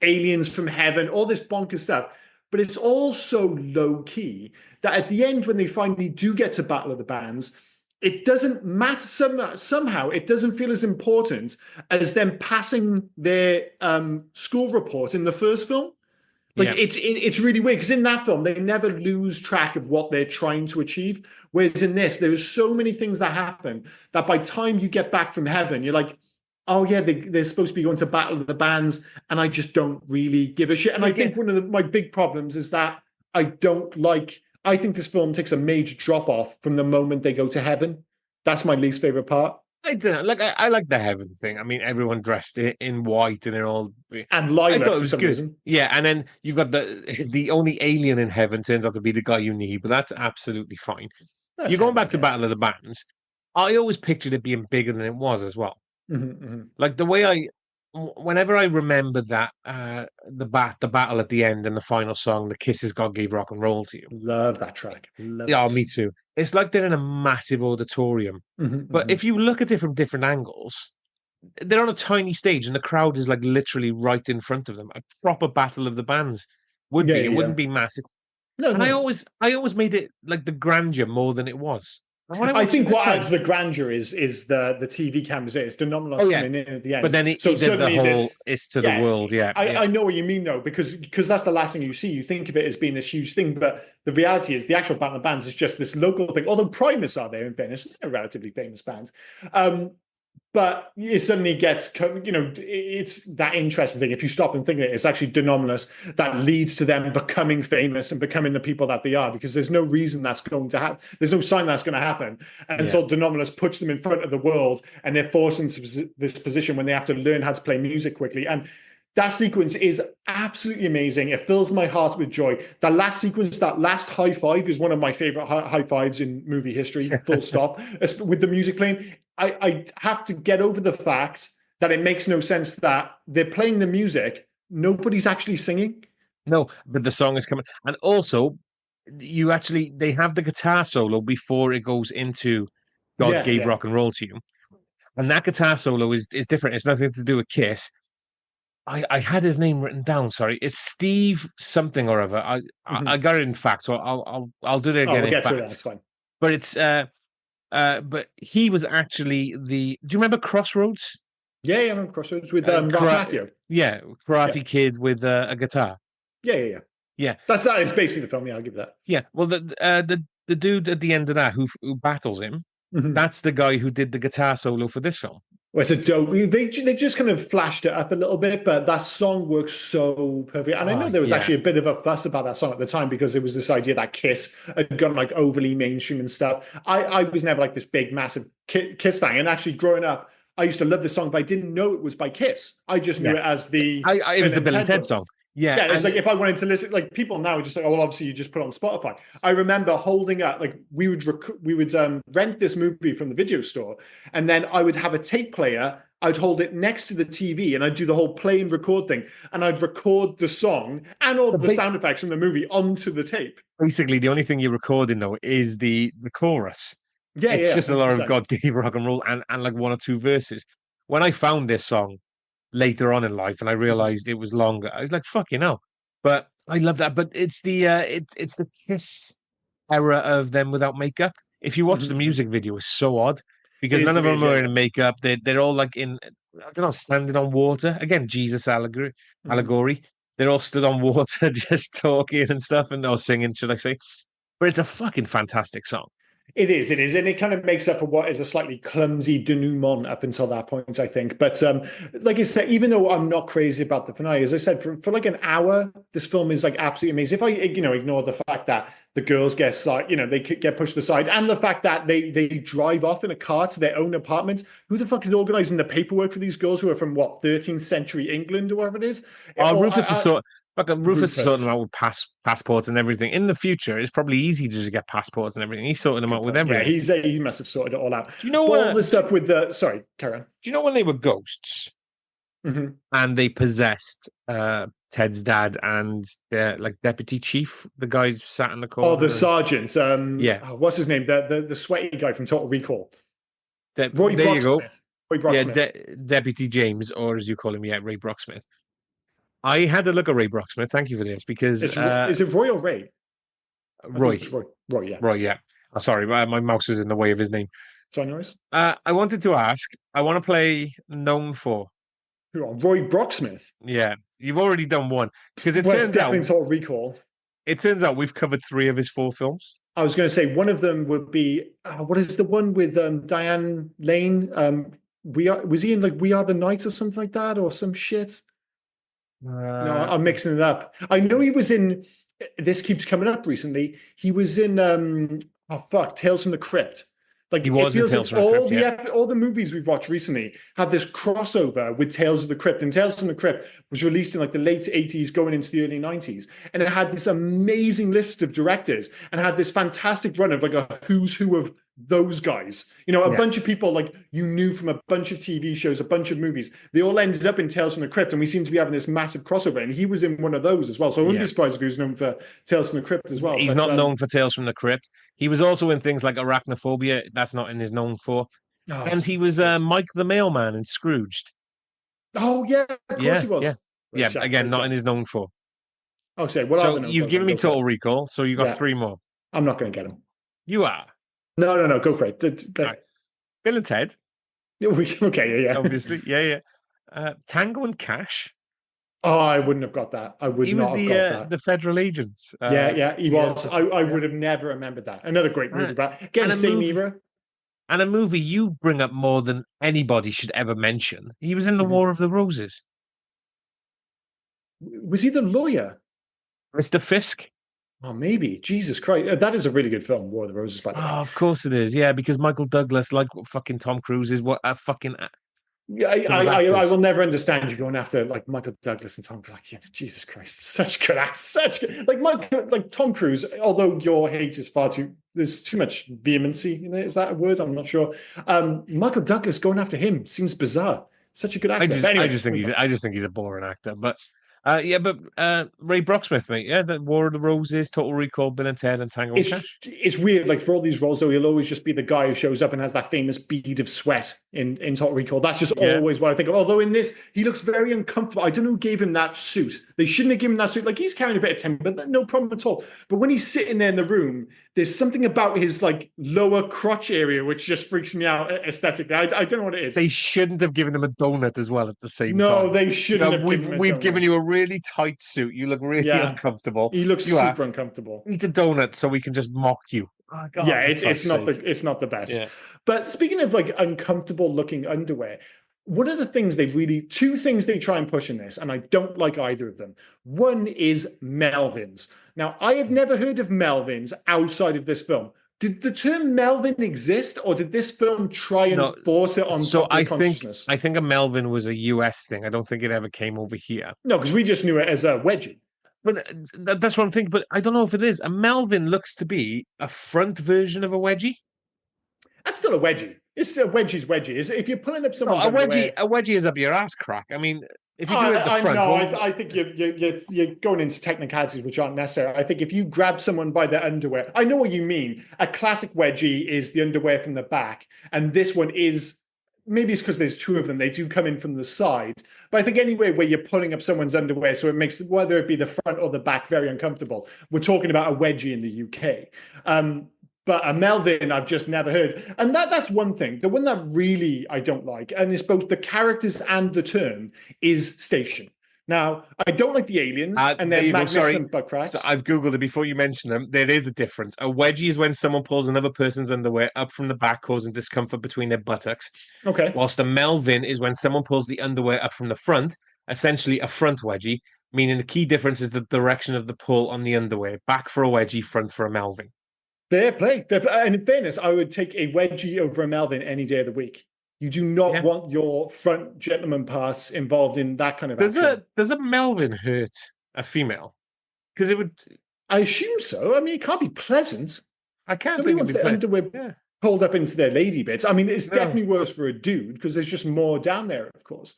aliens from heaven, all this bonkers stuff. But it's all so low key that at the end, when they finally do get to Battle of the Bands, it doesn't matter. Somehow it doesn't feel as important as them passing their school report in the first film. Like yeah, it's really weird because in that film they never lose track of what they're trying to achieve, whereas in this there's so many things that happen that by the time you get back from heaven you're like, oh yeah, they're supposed to be going to Battle of the Bands, and I just don't really give a shit. And I think again, one of my big problems is that I don't like. I think this film takes a major drop off from the moment they go to heaven. That's my least favorite part. I don't know. Like I like the heaven thing. I mean, everyone dressed in white and they're all. And I thought lilac it for was some good. reason. Yeah, and then you've got the only alien in heaven turns out to be the guy you need, but that's absolutely fine. That's You're going heaven, I back to guess. Battle of the Bands. I always pictured it being bigger than it was as well. Mm-hmm. Like the way whenever I remember that the battle at the end and the final song, the kisses God gave rock and roll to you. Love that track. Love Yeah, it. me too. It's like they're in a massive auditorium. But Mm-hmm. if you look at it from different angles, they're on a tiny stage and the crowd is like literally right in front of them. A proper battle of the bands would Yeah, be. yeah, It yeah. wouldn't be massive. No, And no. I always made it like the grandeur more than it was. And when I I watched it think this what time, adds the grandeur is the TV cameras. It's oh Denomnos yeah. coming in at the But end. then So he does the suddenly whole this, "it's to the yeah, world." Yeah, yeah, I know what you mean though, because that's the last thing you see. You think of it as being this huge thing, but the reality is the actual Battle of Bands is just this local thing. Although Primus are there in fairness, they're a relatively famous band. Um, but it suddenly gets, it's that interesting thing. If you stop and think of it, it's actually Denominus that leads to them becoming famous and becoming the people that they are, because there's no reason that's going to happen. There's no sign that's going to happen yeah. until Denominus puts them in front of the world and they're forced into this position when they have to learn how to play music quickly. And that sequence is absolutely amazing. It fills my heart with joy. That last sequence, that last high five, is one of my favorite high fives in movie history, full stop. With the music playing, I have to get over the fact that it makes no sense that they're playing the music, nobody's actually singing. No, but the song is coming, and also they have the guitar solo before it goes into "God Yeah, gave yeah. rock and roll to you," and that guitar solo is different. It's nothing to do with Kiss. I had his name written down. Sorry, it's Steve something or other. I Mm-hmm. got it in fact, so I'll do it Oh, again we'll in get to that. fact. It's fine. But it's but he was actually the. Do you remember Crossroads? Yeah, yeah, I'm on Crossroads with Ralph Kara- Macchio. yeah, Yeah, Karate Kid with a guitar. yeah, yeah, yeah. Yeah, That is basically the film. Yeah, I'll give that. yeah. Well, the dude at the end of that who battles him, Mm-hmm. that's the guy who did the guitar solo for this film. Well, it's a dope. They just kind of flashed it up a little bit, but that song works so perfect. And I know Oh there was yeah, actually a bit of a fuss about that song at the time because there was this idea that Kiss had gone like overly mainstream and stuff. I was never like this big, massive Kiss fan. And actually, growing up, I used to love this song, but I didn't know it was by Kiss. I just knew yeah. it as the It was Bill the and Bill and Ted Ted one. song. Yeah, Yeah, it's and like if I wanted to listen, like people now are just like, oh, well, obviously you just put it on Spotify. I remember holding up, like we would rent this movie from the video store, and then I would have a tape player. I'd hold it next to the TV, and I'd do the whole play and record thing, and I'd record the song and all the the sound effects from the movie onto the tape. basically the only thing you're recording though is the chorus. Yeah, It's yeah, just a lot of 100%. God gave rock and roll and like one or two verses. When I found this song later on in life, and I realized it was longer. I was like, fucking hell. But I love that. But it's it's the Kiss era of them without makeup. If you watch the Mhm. music video, it's so odd It because is none of them weird, are yeah. in makeup. They're all like in, I don't know, standing on water. Again, Jesus allegory Mhm. allegory. They're all stood on water, just talking and stuff, and or singing, should I say? But it's a fucking fantastic song. It is, and it kind of makes up for what is a slightly clumsy denouement up until that point, I think. But like I said, even though I'm not crazy about the finale, as I said, for like an hour, this film is like absolutely amazing. If I, ignore the fact that the girls get like, they get pushed aside, and the fact that they drive off in a car to their own apartment. Who the fuck is organizing the paperwork for these girls who are from what 13th century England or whatever it is? Oh, Or Rufus is sorting Rufus. them out with passports and everything. In the future, it's probably easy to just get passports and everything. He's sorting them out with Yeah, everything. he must have sorted it all out. Do you know? But all the stuff with the sorry, Karen. Do you know when they were ghosts Mhm. and they possessed Ted's dad and their like deputy chief, the guy who sat in the Oh, the corner and sergeant. yeah, What's his name? The sweaty guy from Total Recall. Roy there you go. Brocksmith. Roy Yeah, Brocksmith. Deputy James, or as you call him, yeah, Ray Brocksmith. I had a look at Ray Brocksmith. Thank you for this because Is it Roy or Ray? I think Roy, it's Roy. Roy, yeah. Roy, yeah. Oh, sorry, my mouse was in the way of his name. Sorry, Norris. I wanted to ask. I want to play known for. Who are Roy Brocksmith? Yeah, you've already done one because Well, it's definitely Total Recall. it turns out we've covered three of his four films. I was going to say one of them would be what is the one with Diane Lane? Was he in like We Are the Night or something like that or some shit? No, Uh, I'm mixing it up. I know he was in. This keeps coming up recently. He was in. Oh fuck, Tales from the Crypt. Like he it was in feels Tales like from the Crypt. Yeah, all the movies we've watched recently have this crossover with Tales of the Crypt. And Tales from the Crypt was released in like the late 80s, going into the early 90s, and it had this amazing list of directors and had this fantastic run of like a who's who of those guys. A yeah, bunch of people like you knew from a bunch of TV shows, a bunch of movies. They all ended up in Tales from the Crypt, and we seem to be having this massive crossover. And he was in one of those as well. So I wouldn't be yeah. surprised if he was known for Tales from the Crypt as well. He's But not known for Tales from the Crypt. He was also in things like Arachnophobia. That's not in his known for. oh, And he was Jesus. Mike the Mailman in Scrooged. Oh yeah, of course Yeah, he was. yeah, Great yeah. shout, Again, great not in shout. his known for. Oh, say what are So the known you've for? Then given me go for Total it. Recall. So you got Yeah, three more. I'm not going to get him. You are. No, go for it. All right. Bill and Ted, Okay, yeah. obviously. Yeah, yeah. Tango and Cash. Oh, I wouldn't have got that. I would He was not have got that. the federal agent. Yeah, he Yeah, was. I yeah. would have never remembered that. Another great movie, And, but and again, a same movie era. and a movie you bring up more than anybody should ever mention. He was in the Mhm. War of the Roses. Was he the lawyer? Mr. Fisk. Oh, maybe. Jesus Christ. That is a really good film, War of the Roses, by the way. Oh, of course it is. Yeah, because Michael Douglas, like fucking Tom Cruise, is what a fucking Yeah, king of I actors. will never understand you going after like Michael Douglas and Tom Cruise. Like, Jesus Christ, such good acts, such good. Like Tom Cruise. Although your hate is far too, there's too much vehemency in it. Is that a word? I'm not sure. Michael Douglas going after him seems bizarre. Such a good actor. But anyway, I just think he's a boring actor. But yeah, but Ray Brocksmith, mate. Yeah, the War of the Roses, Total Recall, Bill and Ted, and Tango and Cash. it's weird. Like for all these roles, though, he'll always just be the guy who shows up and has that famous bead of sweat in Total Recall. That's just Yeah. always what I think of. Although in this, he looks very uncomfortable. I don't know who gave him that suit. They shouldn't have given him that suit. Like he's carrying a bit of timber, but no problem at all. But when he's sitting there in the room, there's something about his like lower crotch area which just freaks me out aesthetically. I don't know what it is. They shouldn't have given him a donut as well at the same No, time. they shouldn't have we've given him a we've given donut. you a really tight suit. You look really Yeah. uncomfortable. He looks You are. super uncomfortable. Eat a donut so we can just mock you. Oh, God, Yeah, for it's God's not sake. it's not the best. Yeah. But speaking of like uncomfortable looking underwear, one of the things two things they try and push in this, and I don't like either of them. One is Melvins. Now, I have never heard of Melvins outside of this film. Did the term Melvin exist, or did this film try and No, force it on so popular consciousness? I think a Melvin was a US thing. I don't think it ever came over here. No, because we just knew it as a wedgie. But that's what I'm thinking. But I don't know if it is. A Melvin looks to be a front version of a wedgie. That's still a wedgie. It's a wedgie's wedgie. If you're pulling up No, someone's underwear, a wedgie is up your ass crack. I mean, if you do it at the I front, know. well, I think you're going into technicalities which aren't necessary. I think if you grab someone by their underwear, I know what you mean. A classic wedgie is the underwear from the back, and this one is maybe it's because there's two of them. They do come in from the side, but I think anywhere where you're pulling up someone's underwear, so it makes whether it be the front or the back very uncomfortable. We're talking about a wedgie in the UK. But a Melvin, I've just never heard. And that's one thing. The one that really I don't like, and it's both the characters and the term, is Station. Now, I don't like the aliens and their magnificent butt cracks. So I've Googled it before you mention them. There is a difference. A wedgie is when someone pulls another person's underwear up from the back, causing discomfort between their buttocks. Okay. Whilst a Melvin is when someone pulls the underwear up from the front, essentially a front wedgie, meaning the key difference is the direction of the pull on the underwear. Back for a wedgie, front for a Melvin. Fair play. And in fairness, I would take a wedgie over a Melvin any day of the week. You do not want your front gentleman parts involved in that kind of action. Does a Melvin hurt a female? Because it would. I assume so. I mean, it can't be pleasant. I can't Nobody think wants their underwear pulled up into their lady bits. I mean, it's definitely worse for a dude because there's just more down there, of course.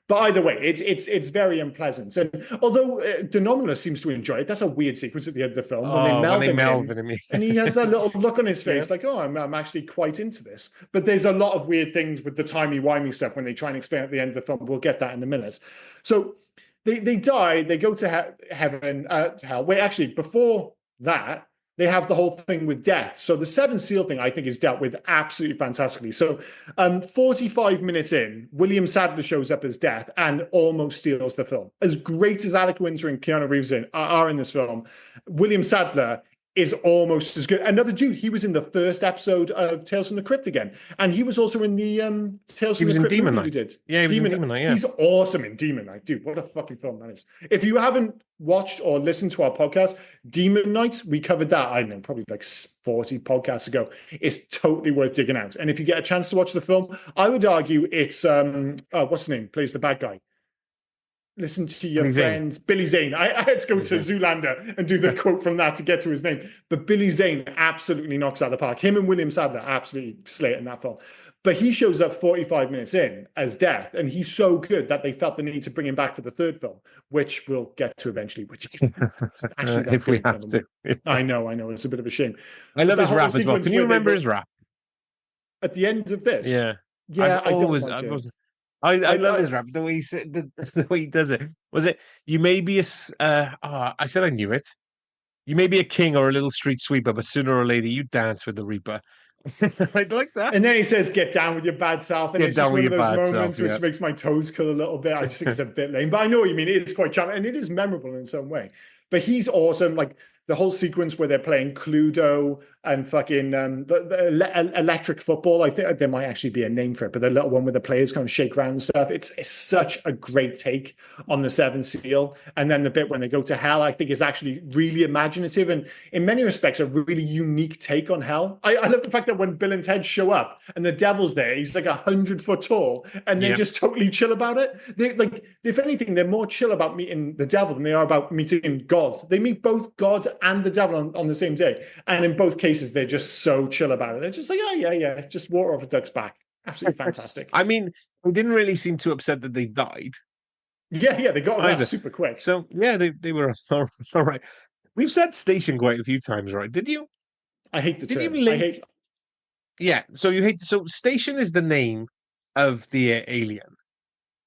But either way, it's very unpleasant. And although Denominus seems to enjoy it, that's a weird sequence at the end of the film when they Melvin him, and he has that little look on his face, like, "Oh, I'm actually quite into this." But there's a lot of weird things with the timey-wimey stuff when they try and explain at the end of the film. We'll get that in a minute. So they die. They go to heaven, hell. Wait, actually, before that, they have the whole thing with death. So the seven seal thing, I think, is dealt with absolutely fantastically. So 45 minutes in, William Sadler shows up as Death and almost steals the film. As great as Alec Winter and Keanu Reeves are in this film, William Sadler is almost as good. Another dude, he was in the first episode of Tales from the Crypt again. And he was also in the Tales from the Crypt Demon movie Knight. we did. Yeah, he was in Demon Knight, yeah. He's awesome in Demon Knight. Dude, what a fucking film that is. If you haven't watched or listened to our podcast, Demon Knight, we covered that, I don't know, probably like 40 podcasts ago. It's totally worth digging out. And if you get a chance to watch the film, I would argue it's, what's his name? Plays the bad guy. Listen to your friends, Billy Zane. I had to go to Zoolander and do the quote from that to get to his name. But Billy Zane absolutely knocks out the park. Him and William Sadler absolutely slay it in that film. But he shows up 45 minutes in as Death, and he's so good that they felt the need to bring him back for the third film, which we'll get to eventually. Which actually, if we have to. I know. It's a bit of a shame. I love his rap as well. Can you remember his rap at the end of this? Yeah, I love his rap. The way he said, the way he does it. Was it? You may be a. I said I knew it. You may be a king or a little street sweeper, but sooner or later you dance with the Reaper. I like that. And then he says, "Get down with your bad self." And it's just one of those moments which makes my toes curl a little bit. I just think it's a bit lame, but I know what you mean. It is quite charming and it is memorable in some way. But he's awesome. Like the whole sequence where they're playing Cluedo and fucking the electric football. I think there might actually be a name for it, but the little one where the players kind of shake around and stuff. It's such a great take on the Seventh Seal. And then the bit when they go to hell, I think is actually really imaginative and in many respects a really unique take on hell. I love the fact that when Bill and Ted show up and the devil's there, he's like 100 foot tall and they're just totally chill about it. They like, if anything, they're more chill about meeting the devil than they are about meeting God. They meet both God and the devil on the same day. And in both cases, they're just so chill about it. They're just like, oh, yeah, just water off a duck's back. Absolutely fantastic. I mean, they didn't really seem too upset that they died. Yeah, they got that super quick. So, yeah, they were all right. We've said Station quite a few times, right? Did you? I hate the term. Yeah, so you hate... So, Station is the name of the alien.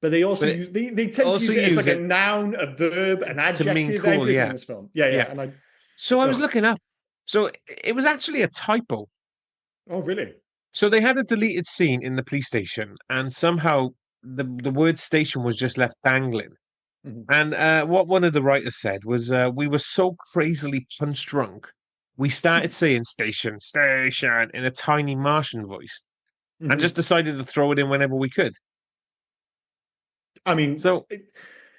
But they also use... They tend to use it as like a noun, a verb, an adjective, everything in this film. Yeah. And I was looking up. So it was actually a typo. Oh, really? So they had a deleted scene in the police station, and somehow the word station was just left dangling. Mm-hmm. And what one of the writers said was, we were so crazily punch drunk, we started saying station, station in a tiny Martian voice, and just decided to throw it in whenever we could. I mean, so...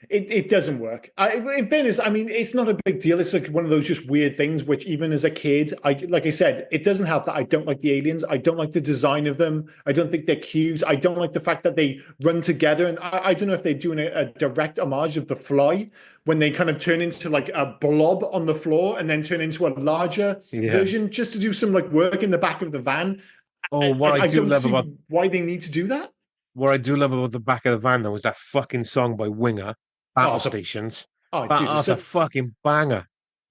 It doesn't work. In fairness, I mean, it's not a big deal. It's like one of those just weird things, which even as a kid, like I said, it doesn't help that I don't like the aliens. I don't like the design of them. I don't think they're cute. I don't like the fact that they run together. And I don't know if they're doing a direct homage of The Fly when they kind of turn into like a blob on the floor and then turn into a larger version just to do some like work in the back of the van. Oh, what I do love about why they need to do that. What I do love about the back of the van, though, is that fucking song by Winger, Battle Stations. That's a fucking banger.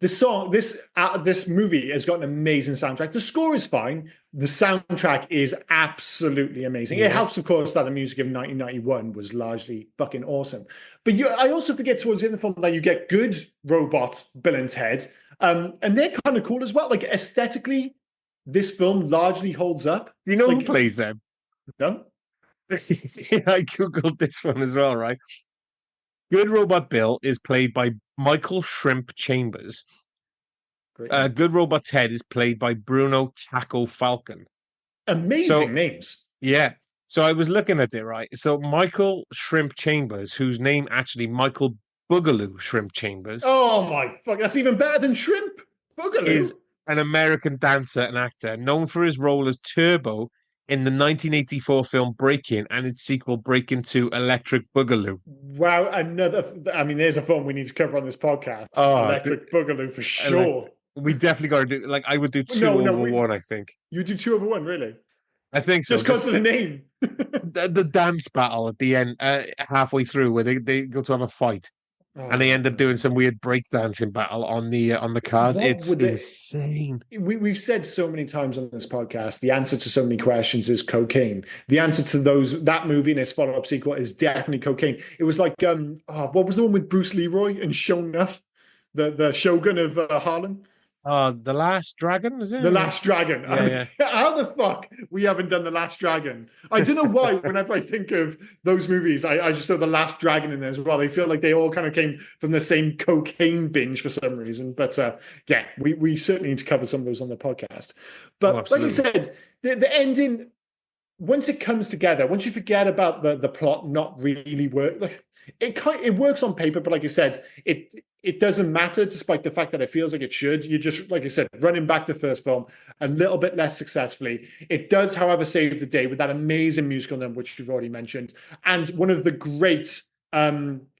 this movie has got an amazing soundtrack. The score is fine. The soundtrack is absolutely amazing. It helps, of course, that the music of 1991 was largely fucking awesome. But I also forget towards the end of the film that you get good robot Bill and Ted, and they're kind of cool as well. Like aesthetically, this film largely holds up. You know like, who plays them? No. I googled this one as well, right? Good Robot Bill is played by Michael Shrimp Chambers. Good Robot Ted is played by Bruno Taco Falcon. Amazing names. Yeah. So I was looking at it, right? So Michael Shrimp Chambers, whose name actually Michael Boogaloo Shrimp Chambers. Oh my fuck, that's even better than Shrimp. Boogaloo is an American dancer and actor known for his role as Turbo in the 1984 film Breakin' and its sequel Breakin' 2 Electric Boogaloo. Wow, there's a film we need to cover on this podcast. Electric Boogaloo for sure. We definitely got to do, I would do two over one, I think. You do 2 over 1, really? I think so. Just because of the name. the dance battle at the end, halfway through, where they go to have a fight. And they end up doing some weird breakdancing battle on the cars. It's insane. We've said so many times on this podcast, the answer to so many questions is cocaine. The answer to that movie and its follow-up sequel is definitely cocaine. It was like, what was the one with Bruce Leroy and Shonuff, the Shogun of Harlem? The Last Dragon, is it? The Last Dragon. Yeah. How the fuck we haven't done The Last Dragon? I don't know why. Whenever I think of those movies, I just throw The Last Dragon in there as well. They feel like they all kind of came from the same cocaine binge for some reason. But we certainly need to cover some of those on the podcast. But like you said, the ending, once it comes together, once you forget about the plot not really work, it works on paper, but like you said, it doesn't matter, despite the fact that it feels like it should. You just, like I said, running back the first film a little bit less successfully. It does, however, save the day with that amazing musical number, which we've already mentioned, and one of the great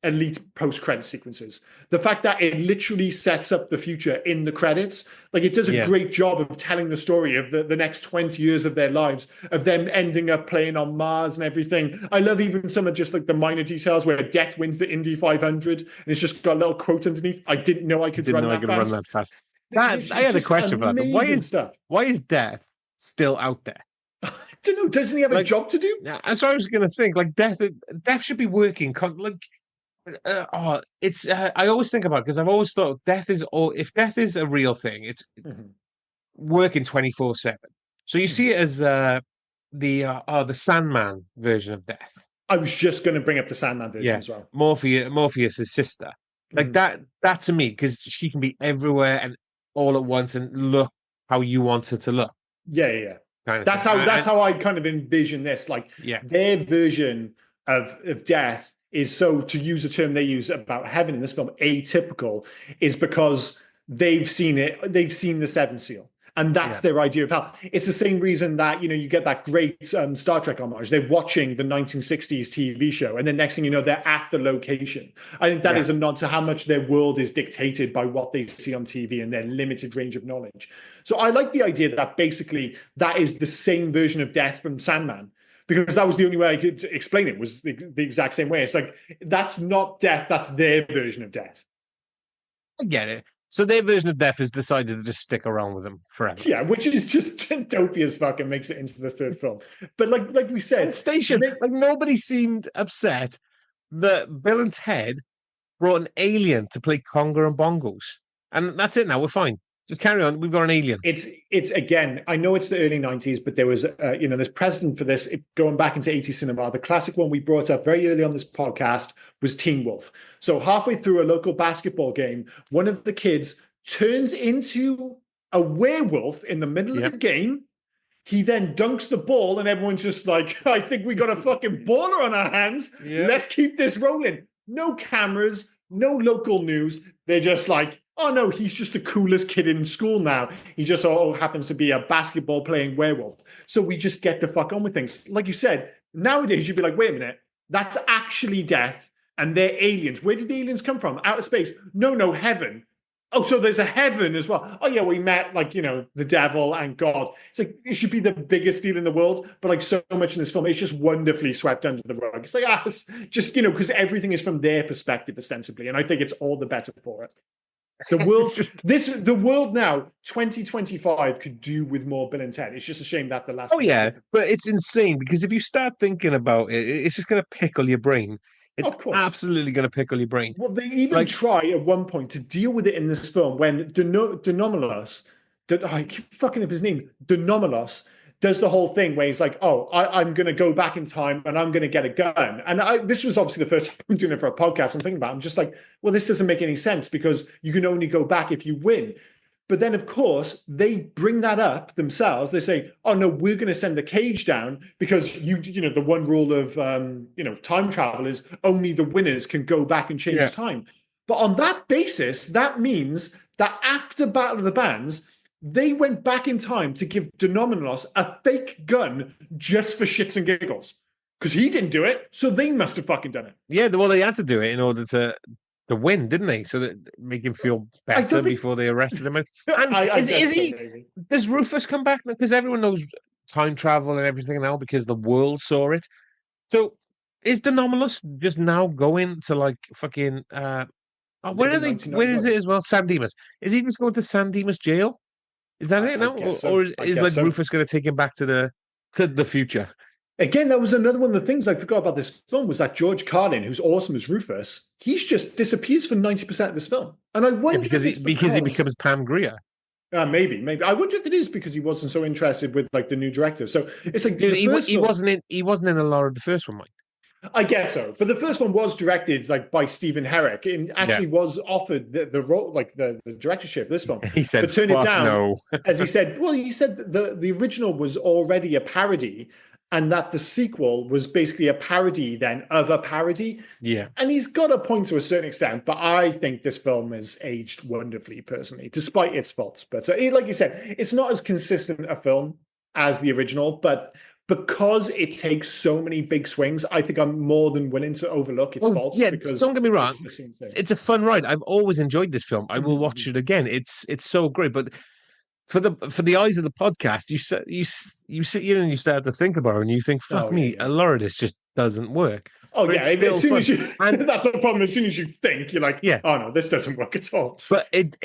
elite post-credit sequences. The fact that it literally sets up the future in the credits, like it does a great job of telling the story of the next 20 years of their lives, of them ending up playing on Mars and everything. I love even some of just like the minor details where Death wins the Indy 500 and it's just got a little quote underneath. I didn't know I could run that fast. I had a question for that. Why is Death still out there? I don't know. Doesn't he have a job to do? Yeah, that's what I was going to think. Like Death should be working. I always think about it because I've always thought if death is a real thing, it's working 24/7. So you see it as the Sandman version of Death. I was just going to bring up the Sandman version as well. Morpheus' sister, like that to me, because she can be everywhere and all at once and look how you want her to look. Yeah. That's how I kind of envision this. Like their version of Death is, so to use a term they use about heaven in this film, atypical, is because they've seen the Seventh Seal. And that's their idea of hell. It's the same reason that, you get that great Star Trek homage. They're watching the 1960s TV show, and then next thing you know, they're at the location. I think that is a nod to how much their world is dictated by what they see on TV and their limited range of knowledge. So I like the idea that basically that is the same version of Death from Sandman, because that was the only way I could explain it, was the exact same way. It's like, that's not Death, that's their version of Death. I get it. So their version of Death has decided to just stick around with them forever. Yeah, which is just dopey as fuck and makes it into the third film. But like we said, nobody seemed upset that Bill and Ted brought an alien to play conga and bongos, and that's it. Now we're fine. Just carry on. We've got an alien. It's again, I know it's the early 90s, but there was, there's precedent for this going back into 80s cinema. The classic one we brought up very early on this podcast was Teen Wolf. So halfway through a local basketball game, one of the kids turns into a werewolf in the middle of the game. He then dunks the ball and everyone's just like, I think we got a fucking baller on our hands. Yeah. Let's keep this rolling. No cameras, no local news. They're just like, oh no, he's just the coolest kid in school now. He just happens to be a basketball playing werewolf. So we just get the fuck on with things. Like you said, nowadays you'd be like, wait a minute, that's actually Death and they're aliens. Where did the aliens come from? Outer space? No, heaven. Oh, so there's a heaven as well. Oh yeah, we met the devil and God. It's like, it should be the biggest deal in the world, but like so much in this film, it's just wonderfully swept under the rug. It's like, it's just, because everything is from their perspective ostensibly. And I think it's all the better for it. The It's world, just the world now, 2025 could do with more Bill and Ted. It's just a shame that the last oh one was yeah, with them. but it's insane because if you start thinking about it, it's just gonna pickle your brain. It's Of course. absolutely gonna pickle your brain. Well, they even Like, try at one point to deal with it in this film when Denomoulos, I keep fucking up his name, Denomoulos, does the whole thing where he's like, "Oh, I'm going to go back in time and I'm going to get a gun." And this was obviously the first time I'm doing it for a podcast. I'm thinking about it. I'm just like, well, this doesn't make any sense because you can only go back if you win. But then, of course, they bring that up themselves. They say, "Oh no, we're going to send the cage down because the one rule of time travel is only the winners can go back and yeah, change time." But on that basis, that means that after Battle of the Bands, they went back in time to give Denomoulos a fake gun just for shits and giggles because he didn't do it, so they must have fucking done it. yeah. Well, they had to do it in order to win, didn't they? So that make him feel I better don't think. before they arrested him. And I is guess so, he? maybe. Does Rufus come back? Because everyone knows time travel and everything now because the world saw it. So is the Anomalous just now going to like fucking where Live are in they? Where is 1991. it as well? San Dimas. Is he just going to San Dimas jail? Is that it I now, guess or so. I is guess like so. Rufus going to take him back to the future? Again, that was another one of the things I forgot about this film was that George Carlin, who's awesome as Rufus, he's just disappears for 90% of this film. And I Yeah, wonder because if it's he because becomes Pam Grier. maybe. I wonder if it is because he wasn't so interested with like the new director. So it's like Dude, the first he film, wasn't in a lot of the first one, Mike. I guess so. But the first one was directed like by Stephen Herrick and Yeah, actually was offered the role, like the directorship of this film, he said, but turned it "Fuck down. no." As he said, well, he said that the original was already a parody and that the sequel was basically a parody then of a parody. Yeah. And he's got a point to a certain extent, but I think this film has aged wonderfully, personally, despite its faults. But like you said, it's not as consistent a film as the original, but because it takes so many big swings, I think I'm more than willing to overlook its Oh faults yeah, because don't get me it's wrong. just insane. It's a fun ride. I've always enjoyed this film. I will Mm-hmm. watch it again. It's so great. But for the eyes of the podcast, you sit here and you start to think about it, and you think, "Fuck Oh yeah, me, yeah. a lot of this just doesn't work." Oh But yeah. it's still As soon fun. as you, And that's the problem. As soon as you think, you're like, yeah, oh no, this doesn't work at all. but it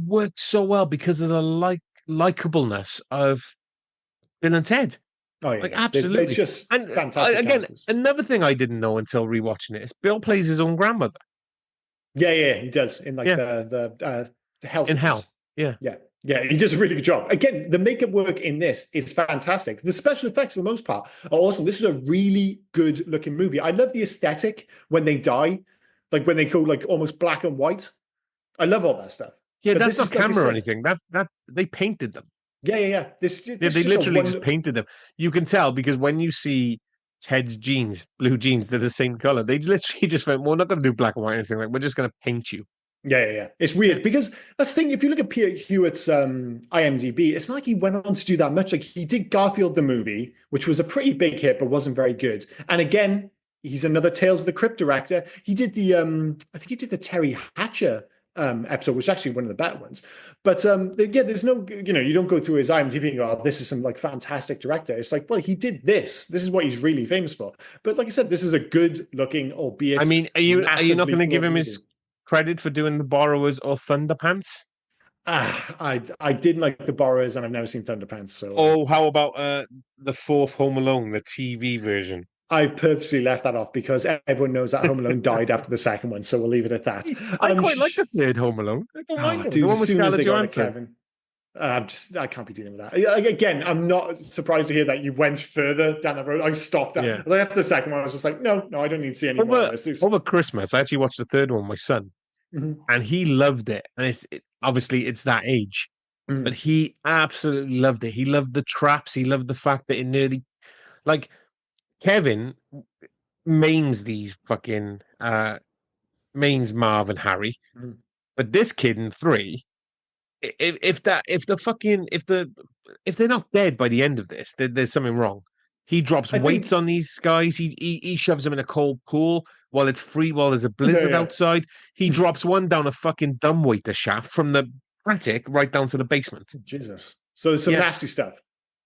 works so well because of the likableness of Bill and Ted. Oh yeah, Like yeah. They're absolutely. just And fantastic again, characters. another thing I didn't know until rewatching it is Bill plays his own grandmother. Yeah, yeah, he does in like Yeah, the hell in sequence. Hell. Yeah. Yeah, yeah, he does a really good job. Again, the makeup work in this is fantastic. The special effects, for the most part, are awesome. This is a really good looking movie. I love the aesthetic when they die, like when they go like almost black and white. I love all that stuff. Yeah, But that's this not is like I camera or said, anything. That they painted them. yeah. This They is just a literally just one. painted them. You can tell because when you see Ted's jeans, blue jeans, they're the same color. They literally just went, "Well, we're not going to do black and white or anything. Like, we're just going to paint you." Yeah. It's Yeah. weird because that's the thing. If you look at Peter Hewitt's IMDb, it's not like he went on to do that much. Like he did Garfield the movie, which was a pretty big hit, but wasn't very good. And again, he's another Tales of the Crypt director. He did the I think he did the Terry Hatcher episode, which is actually one of the better ones. But yeah, there's no, you don't go through his IMDb and go, oh, this is some like fantastic director. It's like, well, he did this. This is what he's really famous for. But like I said, this is a good looking, albeit I mean, are you not massively going to give flawed him movie. his credit for doing the Borrowers or Thunderpants? I didn't like The Borrowers, and I've never seen Thunderpants. So Oh, how about the fourth Home Alone, the TV version? I've purposely left that off because everyone knows that Home Alone died after the second one. So we'll leave it at that. I quite like the third Home Alone. I don't mind it. The Dude, one as with soon as Scarlett they got it, Johansson. Kevin, I can't be dealing with that. Again, I'm not surprised to hear that you went further down that road. I stopped at Yeah. like after the second one. I was just like, no, I don't need to see any more of this. Over Christmas, I actually watched the third one with my son, and he loved it. And obviously it's that age, but he absolutely loved it. He loved the traps. He loved the fact that it nearly, like Kevin mains these fucking mains Marv and Harry, but this kid in three, if they're not dead by the end of this, there's something wrong. He drops I weights think, on these guys. He shoves them in a cold pool while it's free, while there's a blizzard yeah. outside. He drops one down a fucking dumbwaiter shaft from the attic right down to the basement. Jesus. So there's some nasty stuff.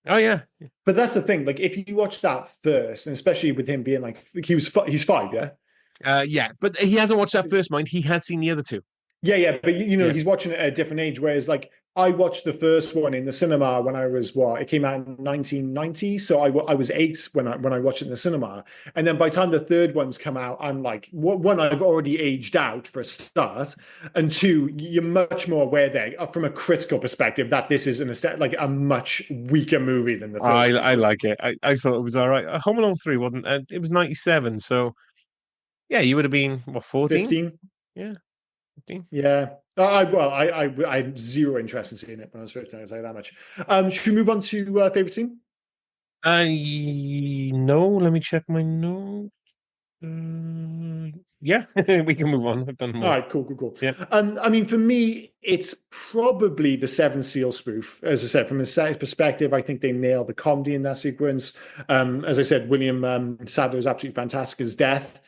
Oh yeah. But that's the thing. Like if you watch that first, and especially with him being like he's 5, yeah. Yeah, but he hasn't watched that first, mind. He has seen the other two. Yeah, but Yeah. he's watching it at a different age. Whereas, like, I watched the first one in the cinema when I was what? It came out in 1990, so I was 8 when I watched it in the cinema. And then by the time the third one's come out, I'm like, one, I've already aged out for a start, and two, you're much more aware there from a critical perspective that this is like a much weaker movie than the I first two. I like it. I thought it was all right. Home Alone 3 wasn't. It was 97, so yeah, you would have been what 14? 15. Yeah, 15. Yeah. I had zero interest in seeing it when I was 15. I'll say that much. Should we move on to favorite scene? No, let me check my note. Yeah, we can move on. I've done All more. right, cool. Yeah. I mean, for me, it's probably the Seven Seal spoof. As I said, from a set perspective, I think they nailed the comedy in that sequence. As I said, William Sadler is absolutely fantastic as Death.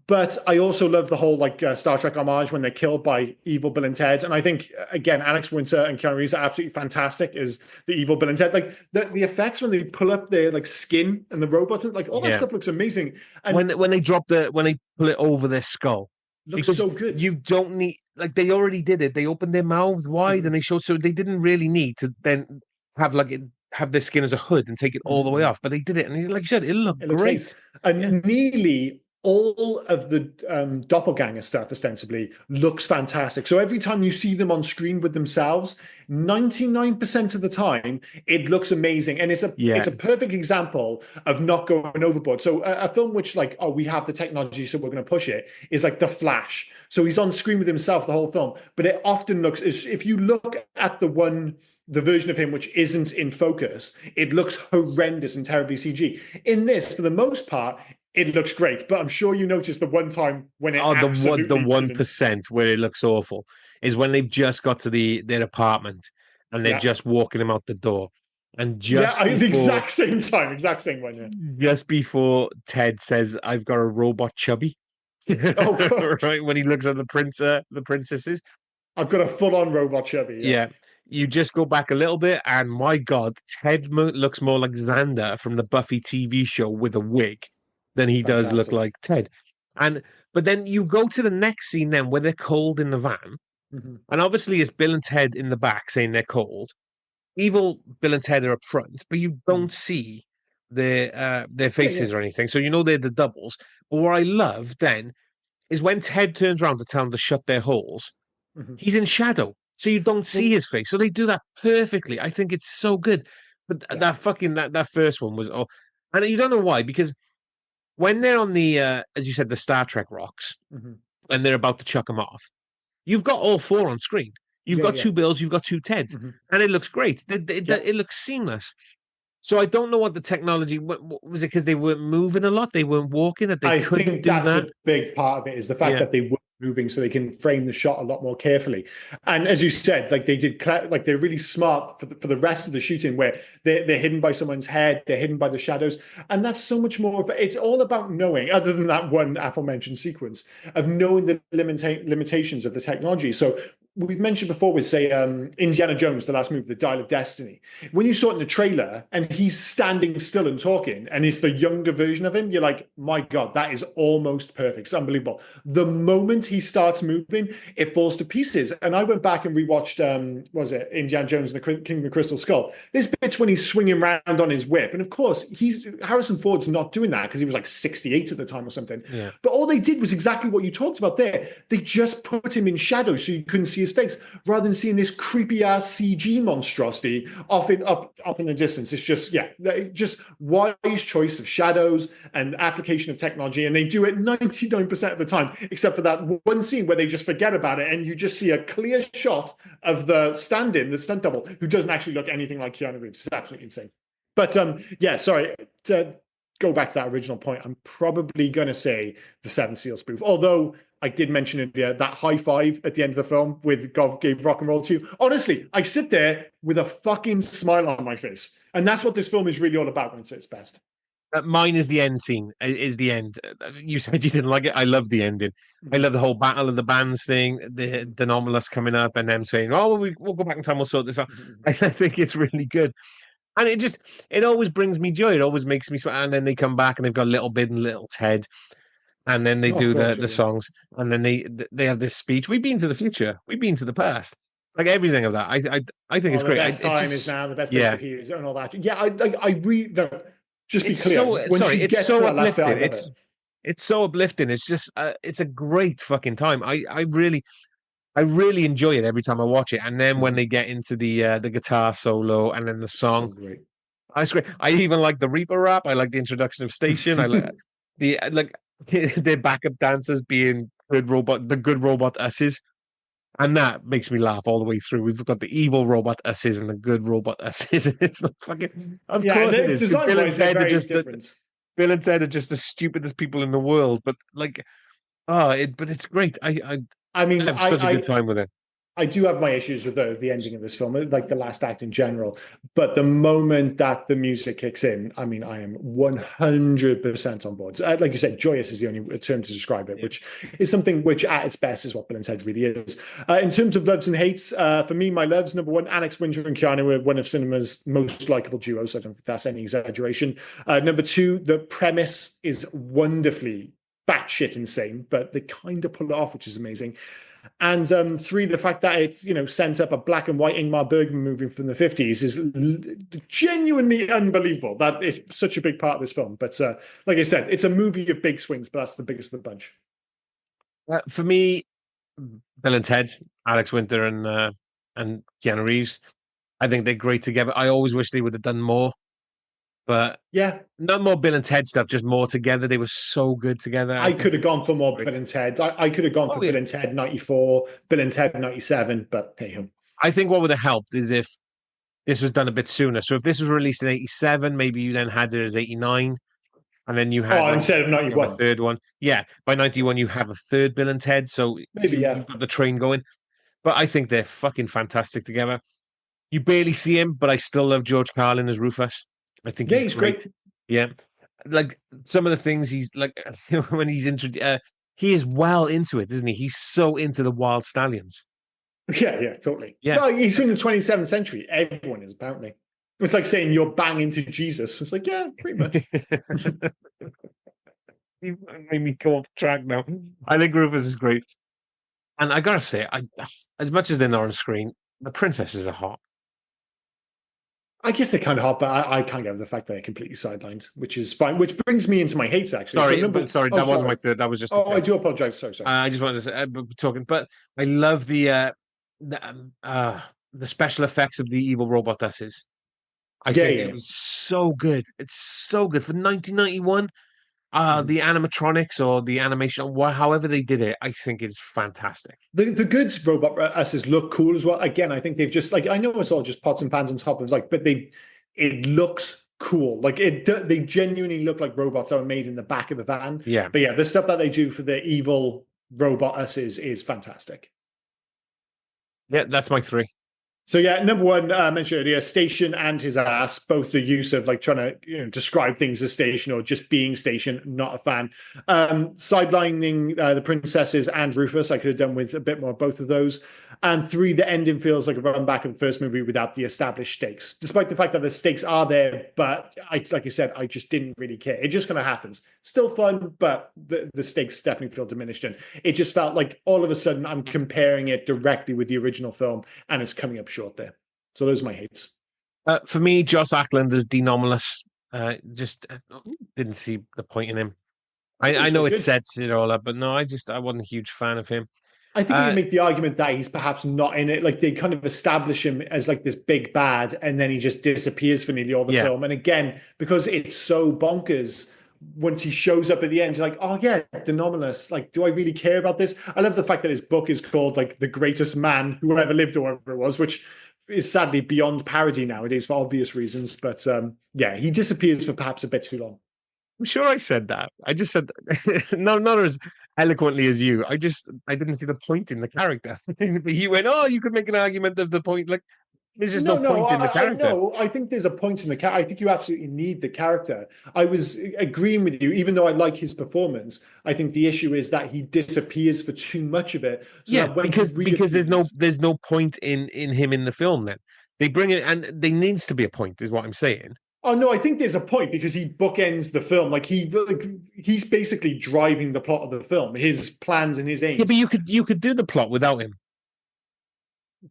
But I also love the whole like Star Trek homage when they're killed by evil Bill and Ted. And I think again, Alex Winter and Keanu Reeves are absolutely fantastic as the evil Bill and Ted. Like the effects when they pull up their like skin and the robots, like all that Yeah. stuff looks amazing and When they drop when they pull it over their skull, looks because so good. you don't need like they already did it. They opened their mouths wide and Mhm. they showed, so they didn't really need to then have have their skin as a hood and take it all the way Mhm. off. But they did it, and like you said, it looked It looks ace. great. Yeah. And nearly all of the doppelganger stuff ostensibly looks fantastic. So every time you see them on screen with themselves, 99% of the time, it looks amazing. And Yeah. it's a perfect example of not going overboard. So a film which like, oh, we have the technology, so we're going to push it, is like The Flash. So he's on screen with himself the whole film, but it often looks, if you look at the version of him which isn't in focus, it looks horrendous and terribly CG. In this, for the most part, it looks great. But I'm sure you noticed the one time when it Oh, the absolutely one didn't. percent where it looks awful is when they've just got to their apartment and they're Yeah. just walking him out the door, and Yeah, the exact same one. Yeah. just before Ted says, "I've got a robot chubby," Oh, God. right when he looks at the princesses, I've got a full-on robot Chevy. Yeah. yeah, you just go back a little bit, and my God, looks more like Xander from the Buffy TV show with a wig than he does look Fantastic. like Ted. And but then you go to the next scene then where they're cold in the van, Mhm. and obviously it's Bill and Ted in the back saying they're cold. Evil Bill and Ted are up front, but you Mhm. don't see their Yeah. faces or anything, so you know they're the doubles. But what I love then is when Ted turns around to tell them to shut their holes, Mhm. he's in shadow, so you don't see Well, his face. So they do that perfectly. I think it's so good. But yeah. that first one was, oh, and you don't know why, because when they're on the as you said, the Star Trek rocks Mhm. and they're about to chuck them off, you've got all four on screen. You've got Yeah. two Bills, you've got two Teds, Mhm. and it looks great. Yeah. It looks seamless. So I don't know what the technology was. It because they weren't moving a lot, they weren't walking, that they I couldn't think do that's that. a big part of it is the fact Yeah, that they were moving so they can frame the shot a lot more carefully. And as you said, like they did, like they're really smart for the rest of the shooting where they're hidden by someone's head, they're hidden by the shadows. And that's so much more of it's all about knowing, other than that one aforementioned sequence, of knowing the limitations of the technology. So we've mentioned before with, say, Indiana Jones, the last movie, The Dial of Destiny. When you saw it in the trailer and he's standing still and talking, and it's the younger version of him, you're like, my God, that is almost perfect. It's unbelievable. The moment he starts moving, it falls to pieces. And I went back and rewatched, was it Indiana Jones and the King of the Crystal Skull? This bit's when he's swinging around on his whip. And of course, Harrison Ford's not doing that because he was like 68 at the time or something. yeah. But all they did was exactly what you talked about there. They just put him in shadow so you couldn't see his face, rather than seeing this creepy ass CG monstrosity up in the distance. It's just just wise choice of shadows and application of technology, and they do it 99% of the time, except for that one scene where they just forget about it, and you just see a clear shot of the stand-in, the stunt double, who doesn't actually look anything like Keanu Reeves. It's absolutely insane. But yeah, sorry to go back to that original point. I'm probably going to say the Seven Seal spoof, although I did mention it, that high five at the end of the film with God Gave Rock and Roll to You. Honestly, I sit there with a fucking smile on my face. And that's what this film is really all about when it's at its best. Mine is the end scene. Is the end. You said you didn't like it. I love the ending. I Mm-hmm. love the whole battle of the bands thing, Mm-hmm. the anomalous coming up, and them saying, "Oh, well, we'll go back in time. We'll sort this out." Mm-hmm. I think it's really good, and it always brings me joy. It always makes me smile. And then they come back and they've got Little Bid and Little Ted. and then they Oh do gosh, the yeah. songs, and then they have this speech. We've been to the future. We've been to the past. Like everything of that. I think it's Oh, the great. best It's time is just now. The best place to yeah. be is and all that. Yeah, I really. No, just be It's clear. so When sorry. she It's gets to so that last bit, I uplifting. love it. It's so uplifting. It's just it's a great fucking time. I really enjoy it every time I watch it. And then when Mhm. they get into the guitar solo and then the So song, great. I swear, I even like the Reaper rap. I like the introduction of Station. I like like their backup dancers being the good robot us's. And that makes me laugh all the way through. We've got the evil robot us's and the good robot us's. It's like fucking, of Yeah, and course it the is. design wise, they're very The different. Bill and Ted are just the stupidest people in the world. But like, but it's great. I I mean, have such a good time with it. I do have my issues with the ending of this film, like the last act in general. But the moment that the music kicks in, I mean, I am 100% on board. Like you said, joyous is the only term to describe it, Yeah. which is something which at its best is what Bill and Ted really is. In terms of loves and hates, for me, my loves, number one, Alex Winter and Keanu are one of cinema's most likable duos. I don't think that's any exaggeration. Number two, the premise is wonderfully batshit insane, but they kind of pull it off, which is amazing. And three, the fact that it's sent up a black and white Ingmar Bergman movie from the 50s is genuinely unbelievable. That is such a big part of this film. But like I said, it's a movie of big swings, but that's the biggest of the bunch. For me, Bill and Ted, Alex Winter and Keanu Reeves, I think they're great together. I always wish they would have done more, but Yeah, not more Bill and Ted stuff, just more together. They were so good together. I I think could have gone for more great. Bill and Ted. I could have gone for Oh yeah. Bill and Ted 94, Bill and Ted 97, but hey ho. I think what would have helped is if this was done a bit sooner. So if this was released in 87, maybe you then had it as 89, and then you had Oh, like instead of you have a 91. third one. Yeah, by 91 you have a third Bill and Ted, so Maybe, yeah. you've got the train going. But I think they're fucking fantastic together. You barely see him, but I still love George Carlin as Rufus. I think Yeah, he's he's great. great. Yeah, like some of the things he's like when he's introduced, he is well into it, isn't he? He's so into the wild stallions. Yeah, yeah, totally. Yeah. No, he's from the 27th century. Everyone is, apparently. It's like saying you're banging to Jesus. It's like, yeah, pretty much. You made me go off track now. I think Rufus is great, and I gotta say, I as much as they're not on screen, the princesses are hot. I guess they're kind of hot, but I can't get over the fact that they're completely sidelined, which is fine. Which brings me into my hates, actually. So Sorry, number, but sorry, oh, that wasn't my sorry. third. That was just the Oh, I tip. do apologize. Sorry, sorry. I just wanted to say, talking, but I love the special effects of the evil robot that is. I Yeah, think yeah, it yeah. was so good. It's so good for 1991. Mhm. The animatronics or the animation, however they did it, I think is fantastic. The goods robot asses look cool as well. Again, I think they've just like I know it's all just pots and pans on top of like, but it looks cool. Like they genuinely look like robots that were made in the back of the van. Yeah, But yeah, the stuff that they do for the evil robot asses is fantastic. yeah, that's my three. So yeah, number one, I mentioned earlier, Station and his ass, both the use of like trying to describe things as Station or just being Station. Not a fan. Sidelining the princesses and Rufus, I could have done with a bit more of both of those. And three, the ending feels like a run back of the first movie without the established stakes, despite the fact that the stakes are there. But like you said, I just didn't really care. It just kind of happens. Still fun, but the stakes definitely feel diminished. And it just felt like all of a sudden I'm comparing it directly with the original film, and it's coming up short there. So those are my hates. For me, Joss Ackland as Dean Anomalous. Just didn't see the point in him. Yeah, I he's know quite it good. sets it all up, but no, I wasn't a huge fan of him. I think you can Uh, make the argument that he's perhaps not in it. Like they kind of establish him as like this big bad, and then he just disappears for nearly all the yeah, film. And again, because it's so bonkers, once he shows up at the end, you're like, oh yeah, the anomalous. Like, do I really care about this? I love the fact that his book is called like The Greatest Man Who Ever Lived or whatever it was, which is sadly beyond parody nowadays for obvious reasons. But yeah, he disappears for perhaps a bit too long. I'm sure I said that. I just said no, not as eloquently as you. I didn't see the point in the character. But you went, oh, you could make an argument of the point. Like there's just no No, no, point in the I character. know. I think there's a point in the character. I think you absolutely need the character. I was agreeing with you, even though I like his performance. I think the issue is that he disappears for too much of it, so Yeah, that when he because reappears, there's no point in him in the film. Then they bring it, and there needs to be a point, is what I'm saying. Oh no, I think there's a point because he bookends the film. He's basically driving the plot of the film, his plans and his Yeah, aims. but you could do the plot without him.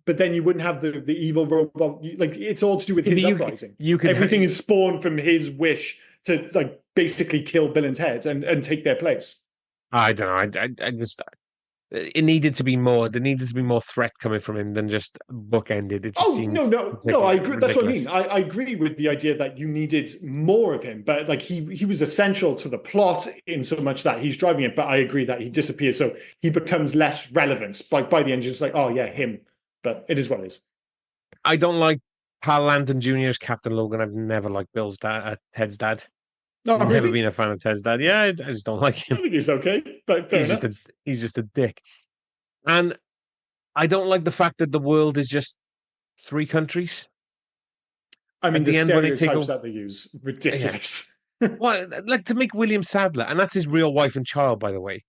But then you wouldn't have the evil robot. Like it's all to do with Yeah, but his you could uprising. you could Everything is spawned from his wish to like basically kill Bill and Ted and take their place. I don't know. I just it needed to be more. There needed to be more threat coming from him than just bookended. It just Oh seemed no, no, no! I particularly agree. That's what I mean. ridiculous. I agree with the idea that you needed more of him, but like he was essential to the plot in so much that he's driving it. But I agree that he disappears, so he becomes less relevant. Like by the end, it's like, oh yeah, him. But it is what it is. I don't like Hal Landon Jr. as Captain Logan. I've never liked Bill's dad, Ted's dad. No, Never really, been a fan of Ted's dad. Yeah, I just don't like I him. think he's okay, but fair He's just enough. a he's just a dick. And I don't like the fact that the world is just three countries. I At mean, the the end, when they take stereotypes over, that they use, yeah, ridiculous. well, like to make William Sadler, and that's his real wife and child, by the way.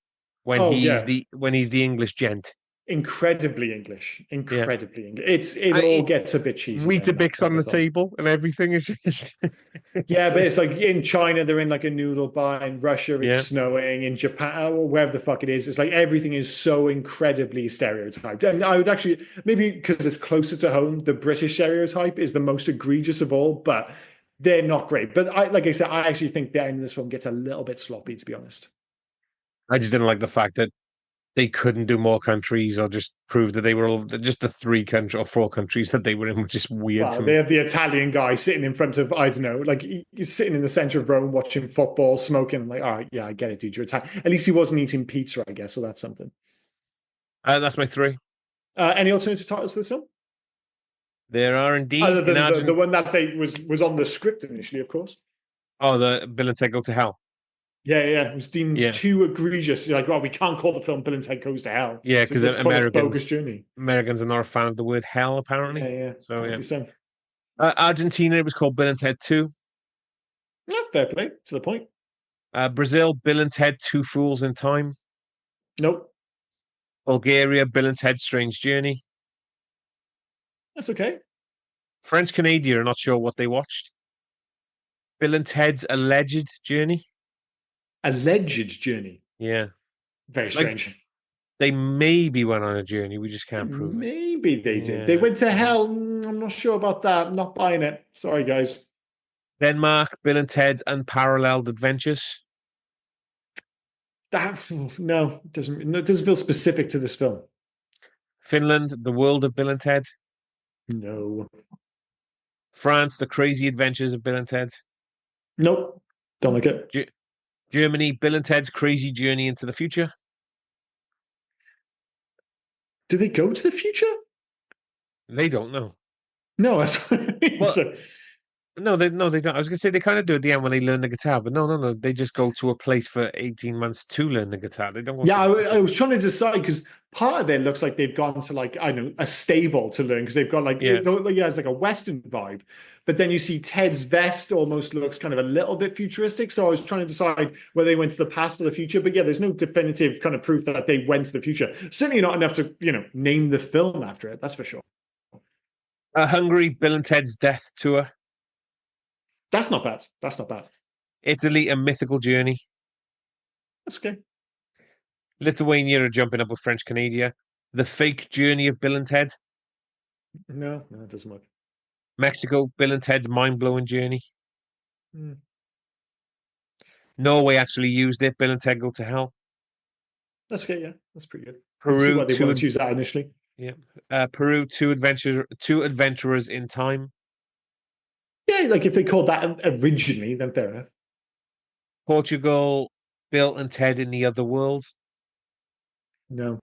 Oh yeah, When he's the English gent. incredibly English, Yeah, incredibly English. It all I, gets a bit cheesy then that Weetabix type on of the film. table, and everything is just. Yeah, it's, but it's like in China, they're in like a noodle bar. In Russia, it's yeah, snowing. In Japan, or wherever the fuck it is, it's like everything is so incredibly stereotyped. And I would actually, maybe because it's closer to home, the British stereotype is the most egregious of all, but they're not great. But like I said, I actually think the end of this film gets a little bit sloppy, to be honest. I just didn't like the fact that they couldn't do more countries or just prove that they were all just the three country or four countries that they were in, which is weird to Well, they me. have the Italian guy sitting in front of, I don't know, like he's sitting in the center of Rome watching football, smoking. I'm like, all right, yeah, I get it, dude. You're Italian. At least he wasn't eating pizza, I guess. So that's something. That's my three. Any alternative titles to this film? There are Other indeed in than the Argent. one that they was on the script initially, of course. Oh, the Bill and Ted Go to Hell. Yeah, yeah, it was deemed Yeah, too egregious. You're like, well, we can't call the film Bill and Ted Goes to Hell, yeah, so because we'll call it Bogus Americans Journey. Americans are not a fan of the word hell, Yeah, apparently. yeah, So yeah, rightly so. Argentina it was called Bill and Ted Two. Yeah, fair play to the point. Brazil, Bill and Ted Two Fools in Time. Nope, Bulgaria, Bill and Ted Strange Journey. that's okay. French Canada are not sure what they watched. Bill and Ted's Alleged Journey. Alleged journey, Yeah, very like strange. they maybe went on a journey. We just can't prove it. Maybe they did. They Yeah. went to hell. I'm not sure about that. I'm not buying it. Sorry, guys. Denmark, Bill and Ted's Unparalleled Adventures. That no, it doesn't feel specific to this film. Finland, The World of Bill and Ted. No, France, The Crazy Adventures of Bill and Ted. nope, don't like it. Ge- Germany, Bill and Ted's Crazy Journey into the Future. Do they go to the future? They don't know. No, that's what I mean. Well, So, no, they don't. I was gonna say they kind of do at the end when they learn the guitar, but no. They just go to a place for 18 months to learn the guitar. They don't go yeah, to the I future. was trying to decide because part of it looks like they've gone to like I don't know a stable to learn because they've got like Yeah. yeah, it's like a Western vibe, but then you see Ted's vest almost looks kind of a little bit futuristic. So I was trying to decide whether they went to the past or the future. But yeah, there's no definitive kind of proof that they went to the future. Certainly not enough to name the film after it. That's for sure. Hungary, Bill and Ted's Death Tour. That's not bad. That's not bad. Italy, A Mythical Journey. That's okay. Lithuania are jumping up with French Canada. The Fake Journey of Bill and Ted. No, no, it doesn't work. Mexico, Bill and Ted's Mind Blowing Journey. Mm. Norway actually used it. Bill and Ted Go to Hell. That's okay. Yeah, that's pretty good. I can see Peru, why they wanted to use that initially. yeah. Peru, two adventurers in time. Yeah, like if they called that originally, then fair enough. Portugal, Bill and Ted in the Other World. No,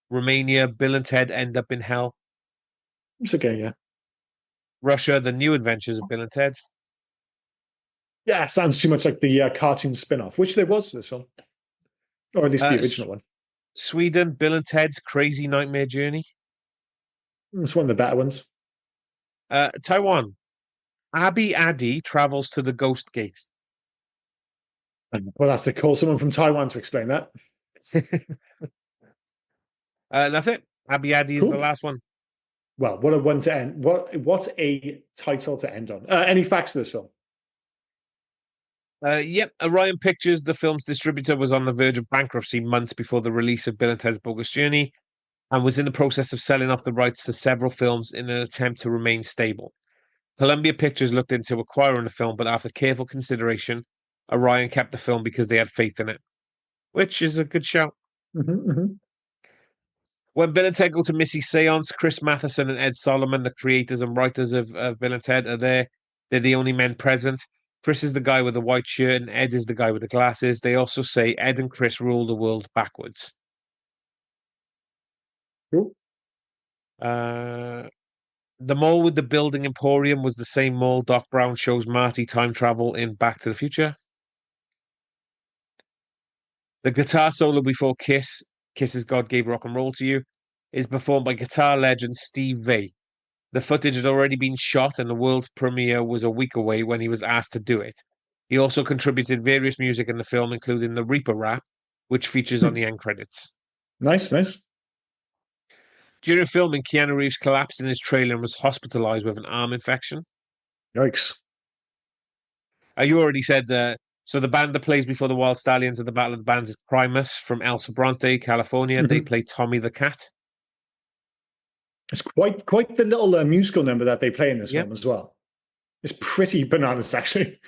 Romania, Bill and Ted end up in hell. it's okay. Yeah, Russia, The New Adventures of Bill and Ted. yeah. It sounds too much like the cartoon spin-off, which there was for this film, or at least the S- original one. Sweden, Bill and Ted's Crazy Nightmare Journey. It's one of the better ones. Taiwan, Abby Addy travels to the Ghost Gate. Well, that's to call someone from Taiwan to explain that. That's it. Abby Addy is the Cool. last one. Well, what a one to end. What a title to end on. Any facts to this film? Yep, Orion Pictures, the film's distributor, was on the verge of bankruptcy months before the release of Bill and Ted's Bogus Journey, and was in the process of selling off the rights to several films in an attempt to remain stable. Columbia Pictures looked into acquiring the film, but after careful consideration, Orion kept the film because they had faith in it, which is a good shout. Mm-hmm. When Bill and Ted go to Missy's seance, Chris Matheson and Ed Solomon, the creators and writers of Bill and Ted, are there. They're the only men present. Chris is the guy with the white shirt, and Ed is the guy with the glasses. They also say Ed and Chris rule the world backwards. Cool. Uh, the mall with the building emporium was the same mall Doc Brown shows Marty time travel in Back to the Future. The guitar solo before Kiss's God Gave Rock and Roll to You, is performed by guitar legend Steve Vai. The footage had already been shot and the world premiere was a week away when he was asked to do it. He also contributed various music in the film, including the Reaper rap, which features on the end credits. Nice, nice. During filming, Keanu Reeves collapsed in his trailer and was hospitalized with an arm infection. Yikes. You already said so the band that plays before the Wild Stallions at the Battle of the Bands is Primus from El Sobrante, California. They play Tommy the Cat. It's quite the little musical number that they play in this Yep. film as well. It's pretty bananas, actually.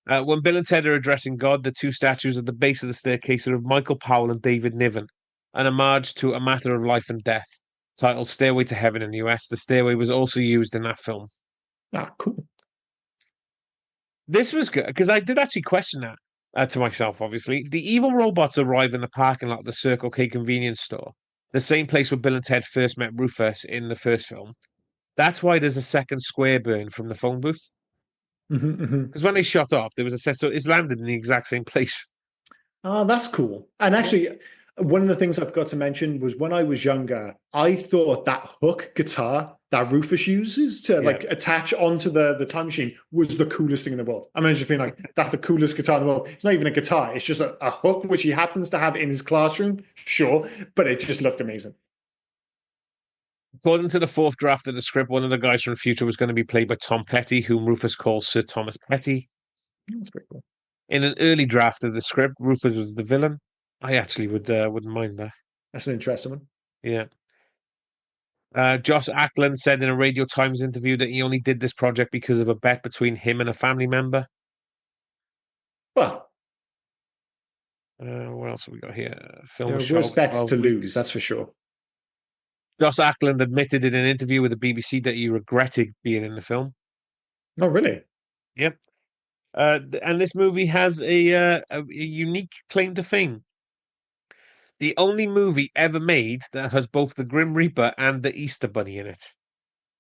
When Bill and Ted are addressing God, the two statues at the base of the staircase are of Michael Powell and David Niven, an homage to A Matter of Life and Death, titled Stairway to Heaven in the US. The stairway was also used in that film. Ah, cool. This was good because I did actually question that to myself, obviously. The evil robots arrive in the parking lot of the Circle K convenience store, the same place where Bill and Ted first met Rufus in the first film. That's why there's a second square burn from the phone booth. Because when they shot off, there was a set, so it's landed in the exact same place. Ah, that's cool. And actually, one of the things I forgot to mention was when I was younger, I thought that hook guitar that Rufus uses to like attach onto the time machine was the coolest thing in the world. I mean, just being like, that's the coolest guitar in the world. It's not even a guitar, it's just a hook, which he happens to have in his classroom, sure, but it just looked amazing. According to the fourth draft of the script, one of the guys from the future was going to be played by Tom Petty, whom Rufus calls Sir Thomas Petty. That's pretty cool. In an early draft of the script, Rufus was the villain. I actually wouldn't mind that. That's an interesting one. Yeah. Josh Ackland said in a Radio Times interview that he only did this project because of a bet between him and a family member. Well, what else have we got here? There are worse bets to lose, that's for sure. Josh Ackland admitted in an interview with the BBC that he regretted being in the film. Oh, really? Yep. And this movie has a unique claim to fame. The only movie ever made that has both the Grim Reaper and the Easter Bunny in it.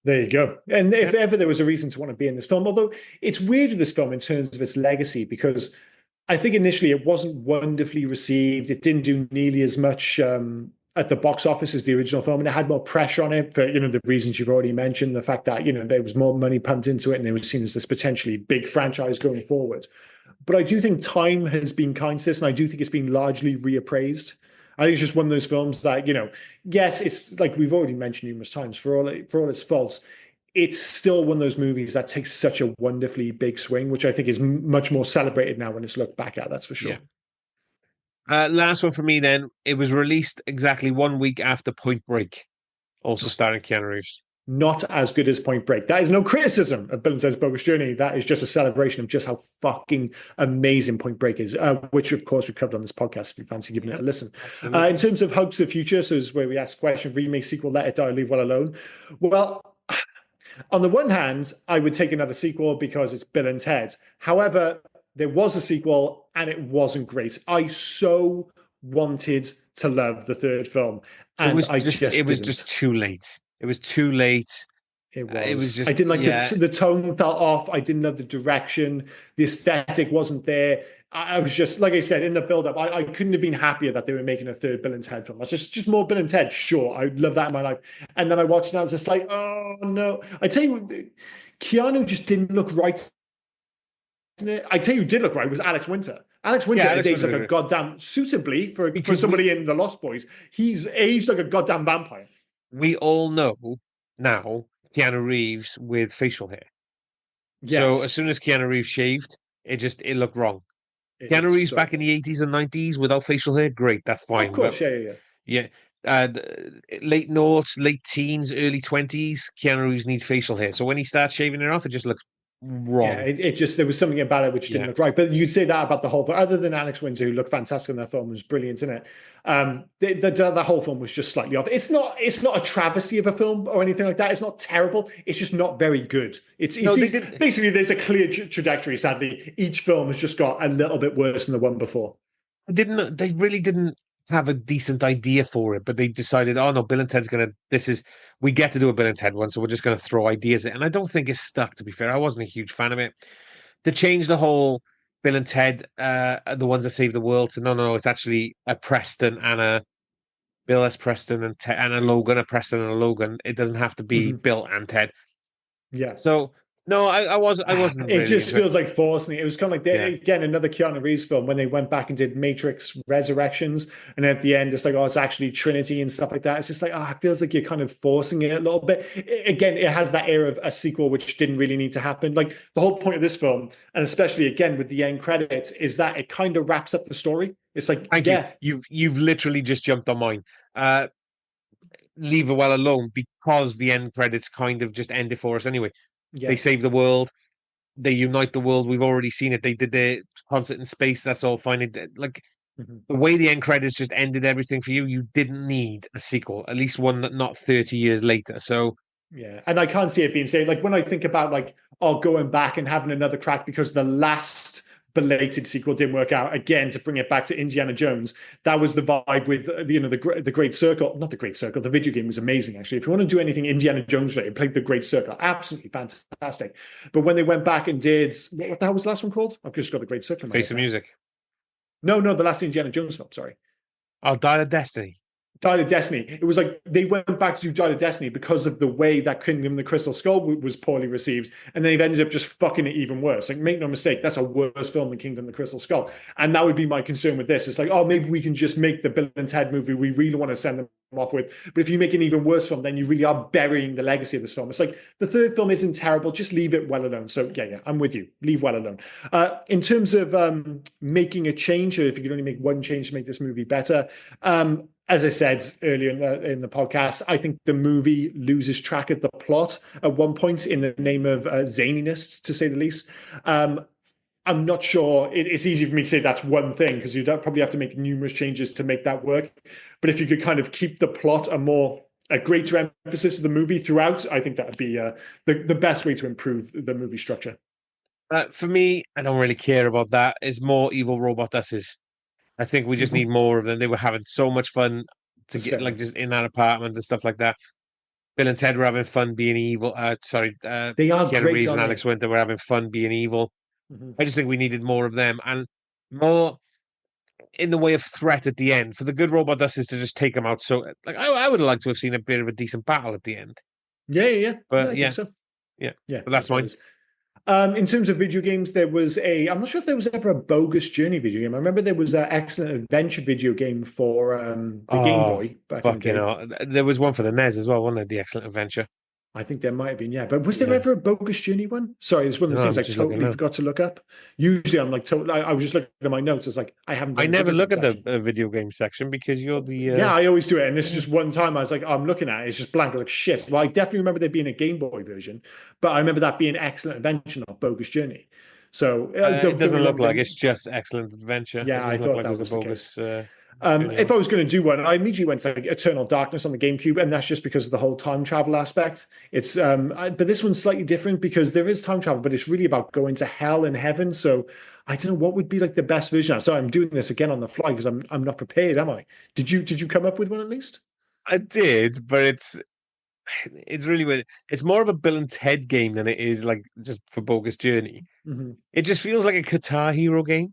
There you go. And if ever there was a reason to want to be in this film, although it's weird with this film in terms of its legacy, because I think initially it wasn't wonderfully received. It didn't do nearly as much at the box office as the original film, and it had more pressure on it for the reasons you've already mentioned, the fact that there was more money pumped into it and it was seen as this potentially big franchise going forward. But I do think time has been kind to this, and I do think it's been largely reappraised. I think it's just one of those films that, yes, it's like we've already mentioned numerous times, for all its faults, it's still one of those movies that takes such a wonderfully big swing, which I think is much more celebrated now when it's looked back at, that's for sure. Yeah. Last one for me then. It was released exactly 1 week after Point Break, also starring Keanu Reeves. Not as good as Point Break. That is no criticism of Bill and Ted's Bogus Journey. That is just a celebration of just how fucking amazing Point Break is, which, of course, we covered on this podcast if you fancy giving it a listen. In terms of Hugs to the Future, so this is where we ask the question, remake, sequel, Let It Die, Leave Well Alone. Well, on the one hand, I would take another sequel because it's Bill and Ted. However, there was a sequel and it wasn't great. I so wanted to love the third film, and it was just too late. It was too late. It was just. I didn't like the tone felt off. I didn't love the direction. The aesthetic wasn't there. I was just, like I said, in the build-up, I couldn't have been happier that they were making a third Bill and Ted film. It's just more Bill and Ted. Sure, I love that in my life. And then I watched it and I was just like, oh no. I tell you, Keanu just didn't look right. I tell you who did look right was Alex Winter. Alex Winter is aged like a goddamn, suitably for somebody in The Lost Boys, he's aged like a goddamn vampire. we all know now Keanu Reeves with facial hair. So as Yes, soon as Keanu Reeves shaved, it looked wrong. Keanu it's Reeves so back in the 80s and 90s without facial hair, great, that's of fine. But course, yeah, yeah, yeah. yeah, late noughts, late teens, early 20s, Keanu Reeves needs facial hair. So when he starts shaving it off, it just looks Yeah, wrong. it just there was something about it which didn't Yeah. look right. But you'd say that about the whole film, other than Alex Winter, who looked fantastic in that film, was brilliant in it. The whole film was just slightly off. It's not a travesty of a film or anything like that. It's not terrible. It's just not very good. No, It's they easy. did. Basically there's a clear trajectory. Sadly, each film has just got a little bit worse than the one before. Didn't they really didn't have a decent idea for it, but they decided, oh no, Bill and Ted's gonna we get to do a Bill and Ted one, so we're just gonna throw ideas in. And I don't think it's stuck, to be fair. I wasn't a huge fan of it. To change the whole Bill and Ted, the ones that save the world, to no, it's actually a Preston and a Bill S. Preston and Ted and a Logan, a Preston and a Logan. It doesn't have to be Mhm. Bill and Ted. Yeah. So no, I wasn't It really just into it. feels like forcing it. It was kind of like Yeah. again another Keanu Reeves film when they went back and did Matrix Resurrections, and at the end it's like, oh, it's actually Trinity and stuff like that. It's just like, it feels like you're kind of forcing it a little bit. Again, it has that air of a sequel which didn't really need to happen. Like the whole point of this film, and especially again with the end credits, is that it kind of wraps up the story. It's like, Thank you. yeah, You've literally just jumped on mine. Uh, Leave it well alone because the end credits kind of just end it for us anyway. They yeah. save the world. They unite the world. We've already seen it. They did the concert in space. That's all fine. Like Mhm. the way the end credits just ended everything for you. You didn't need a sequel, at least one that not 30 years later. So Yeah, and I can't see it being said. Like when I think about like, going back and having another crack because the last belated sequel didn't work out again to bring it back to Indiana Jones. That was the vibe with the Great Circle, not the Great Circle. The video game was amazing actually. If you want to do anything Indiana Jones related, play the Great Circle, absolutely fantastic. But when they went back and did what the hell was the last one called? I've just got the Great Circle in my Face head of now. Music. No, no, the last Indiana Jones film. Sorry. Oh, Dial of Destiny. Dial of Destiny. It was like they went back to do Dial of Destiny because of the way that Kingdom of the Crystal Skull was poorly received, and they've ended up just fucking it even worse. Like, make no mistake, that's a worse film than Kingdom of the Crystal Skull, and that would be my concern with this. It's like, oh, maybe we can just make the Bill and Ted movie we really want to send them off with, but if you make an even worse film, then you really are burying the legacy of this film. It's like the third film isn't terrible, just leave it well alone. So yeah, I'm with you. Leave well alone. In terms of making a change, or if you could only make one change to make this movie better, as I said earlier in the podcast, I think the movie loses track of the plot at one point in the name of zaniness, to say the least. I'm not sure. It's easy for me to say that's one thing because you'd probably have to make numerous changes to make that work. But if you could kind of keep the plot a greater emphasis of the movie throughout, I think that would be the best way to improve the movie structure. For me, I don't really care about that. It's more evil robot S's. I think we just need Mhm. more of them. They were having so much fun to That's get fair like enough. just in that apartment and stuff like that. Bill and Ted were having fun being evil. They are Keanu great, Reeves and aren't Alex they? Winter were having fun being evil. Mhm. I just think we needed more of them and more in the way of threat at the end for the good robot dusters to just take them out. So, like, I would have liked to have seen a bit of a decent battle at the end. Yeah, yeah, yeah. Yeah, But I think yeah, so. yeah. Yeah, But no that's mine. worries. In terms of video games, I'm not sure if there was ever a Bogus Journey video game. I remember there was an excellent adventure video game for the Game Oh, Boy back in the fucking day. hell. There was one for the NES as well, wasn't there? The Excellent Adventure. I think there might have been, yeah. But was there Yeah. ever a Bogus Journey one? Sorry, it's one of No, those things I'm I just looking totally now. forgot to look up. Usually I'm like, totally, I was just looking at my notes. It's like, I haven't I done the never video look game at the section. video game section because you're the Yeah, I always do it. And this is yeah. just one time I was like, I'm looking at it. It's just blank. I was like, shit. Well, I definitely remember there being a Game Boy version, but I remember that being Excellent Adventure, not Bogus Journey. So It don't get doesn't me look wrong. like it's just Excellent Adventure. It Yeah, I doesn't look thought like that there's a was the case. bogus journey If on. I was going to do one, I immediately went to like Eternal Darkness on the GameCube, and that's just because of the whole time travel aspect. But this one's slightly different because there is time travel, but it's really about going to hell and heaven. So I don't know what would be like the best version. So I'm doing this again on the fly because I'm not prepared, am I? Did you come up with one at least? I did, but it's really weird. It's more of a Bill and Ted game than it is like just for Bogus Journey. Mhm. It just feels like a Guitar Hero game.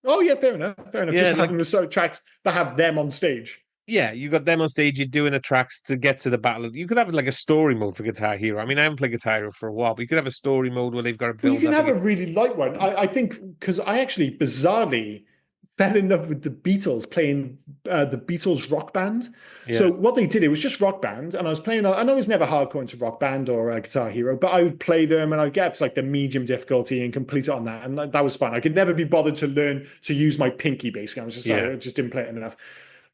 Oh yeah, fair enough. Fair enough. Yeah, Just having like the sort of tracks that have them on stage. yeah, you got them on stage, you're doing the tracks to get to the battle. You could have like a story mode for Guitar Hero. I mean, I haven't played Guitar Hero for a while, but you could have a story mode where they've got to Well, you build can up have again. a really light one. I think because I actually bizarrely fell in love with the Beatles playing the Beatles rock band. Yeah. So what they did, it was just rock band, and I was playing. I know it's never hardcore into Rock Band or Guitar Hero, but I would play them and I'd get up to like the medium difficulty and complete it on that, and that was fun. I could never be bothered to learn to use my pinky. Basically, Yeah. I just didn't play it enough.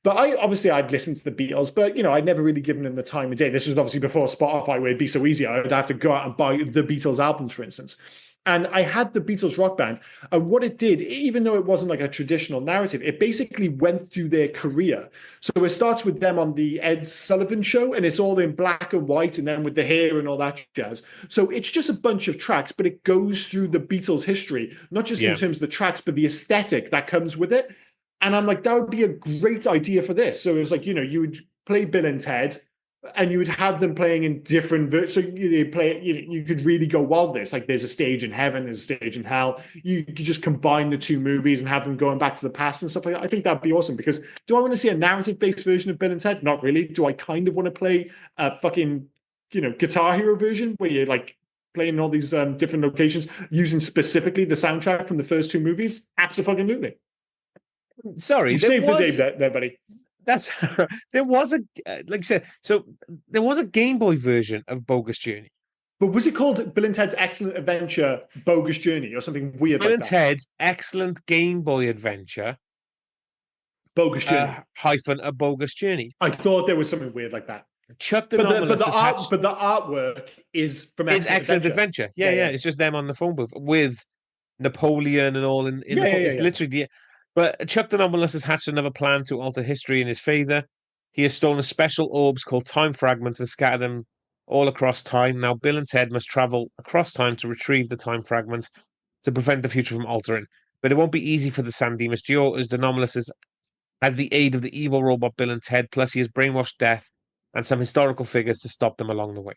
But I'd listened to the Beatles, but I'd never really given them the time of day. This was obviously before Spotify, where it'd be so easy. I'd have to go out and buy the Beatles albums, for instance. And I had the Beatles rock band. And what it did, even though it wasn't like a traditional narrative, it basically went through their career. So it starts with them on the Ed Sullivan show, and it's all in black and white, and then with the hair and all that jazz. So it's just a bunch of tracks, but it goes through the Beatles' history, not just in Yeah. terms of the tracks, but the aesthetic that comes with it. And I'm like, that would be a great idea for this. So it was like, you would play Bill and Ted, and you would have them playing in different so you could really go wild with this. Like there's a stage in heaven, there's a stage in hell. You could just combine the two movies and have them going back to the past and stuff like that. I think that'd be awesome, because do I want to see a narrative-based version of Bill and Ted? Not really. Do I kind of want to play a fucking, Guitar Hero version where you're like playing all these different locations using specifically the soundtrack from the first two movies? Absolutely. Sorry, You there saved the day was there, buddy. that's there was a like I said, so there was a Game Boy version of Bogus Journey. But was it called Bill and Ted's Excellent Adventure Bogus Journey or something weird Bill like and that? Ted's Excellent Game Boy Adventure Bogus Journey. hyphen a Bogus Journey. I thought there was something weird like that. Chuck the But novelist has hatched the artwork is from is Excellent Excellent Adventure. Adventure. Yeah. It's just them on the phone booth with Napoleon and all in the phone. It's literally the. But Chuck the novelist has hatched another plan to alter history in his favor. He has stolen special orbs called time fragments and scattered them all across time. Now Bill and Ted must travel across time to retrieve the time fragments to prevent the future from altering. But it won't be easy for the San Dimas duo, as the novelist has the aid of the evil robot Bill and Ted, plus he has brainwashed Death and some historical figures to stop them along the way.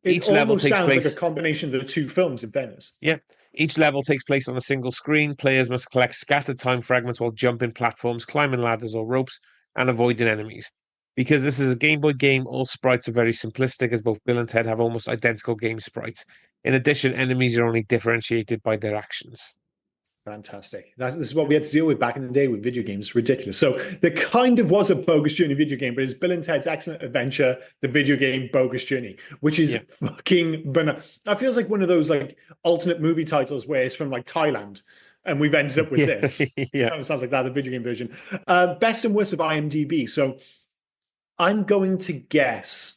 It Each level almost takes sounds like a place. combination of the two films, in fairness. Yeah. Each level takes place on a single screen. Players must collect scattered time fragments while jumping platforms, climbing ladders or ropes, and avoiding enemies. Because this is a Game Boy game, all sprites are very simplistic, as both Bill and Ted have almost identical game sprites. In addition, enemies are only differentiated by their actions. Fantastic. This is what we had to deal with back in the day with video games. Ridiculous. So there kind of was a Bogus Journey video game, but it's Bill and Ted's Excellent Adventure, the video game Bogus Journey, which is fucking banana. That feels like one of those like alternate movie titles where it's from like Thailand, and we've ended up with this. Yeah. It sounds like that, the video game version. Best and worst of IMDb. So I'm going to guess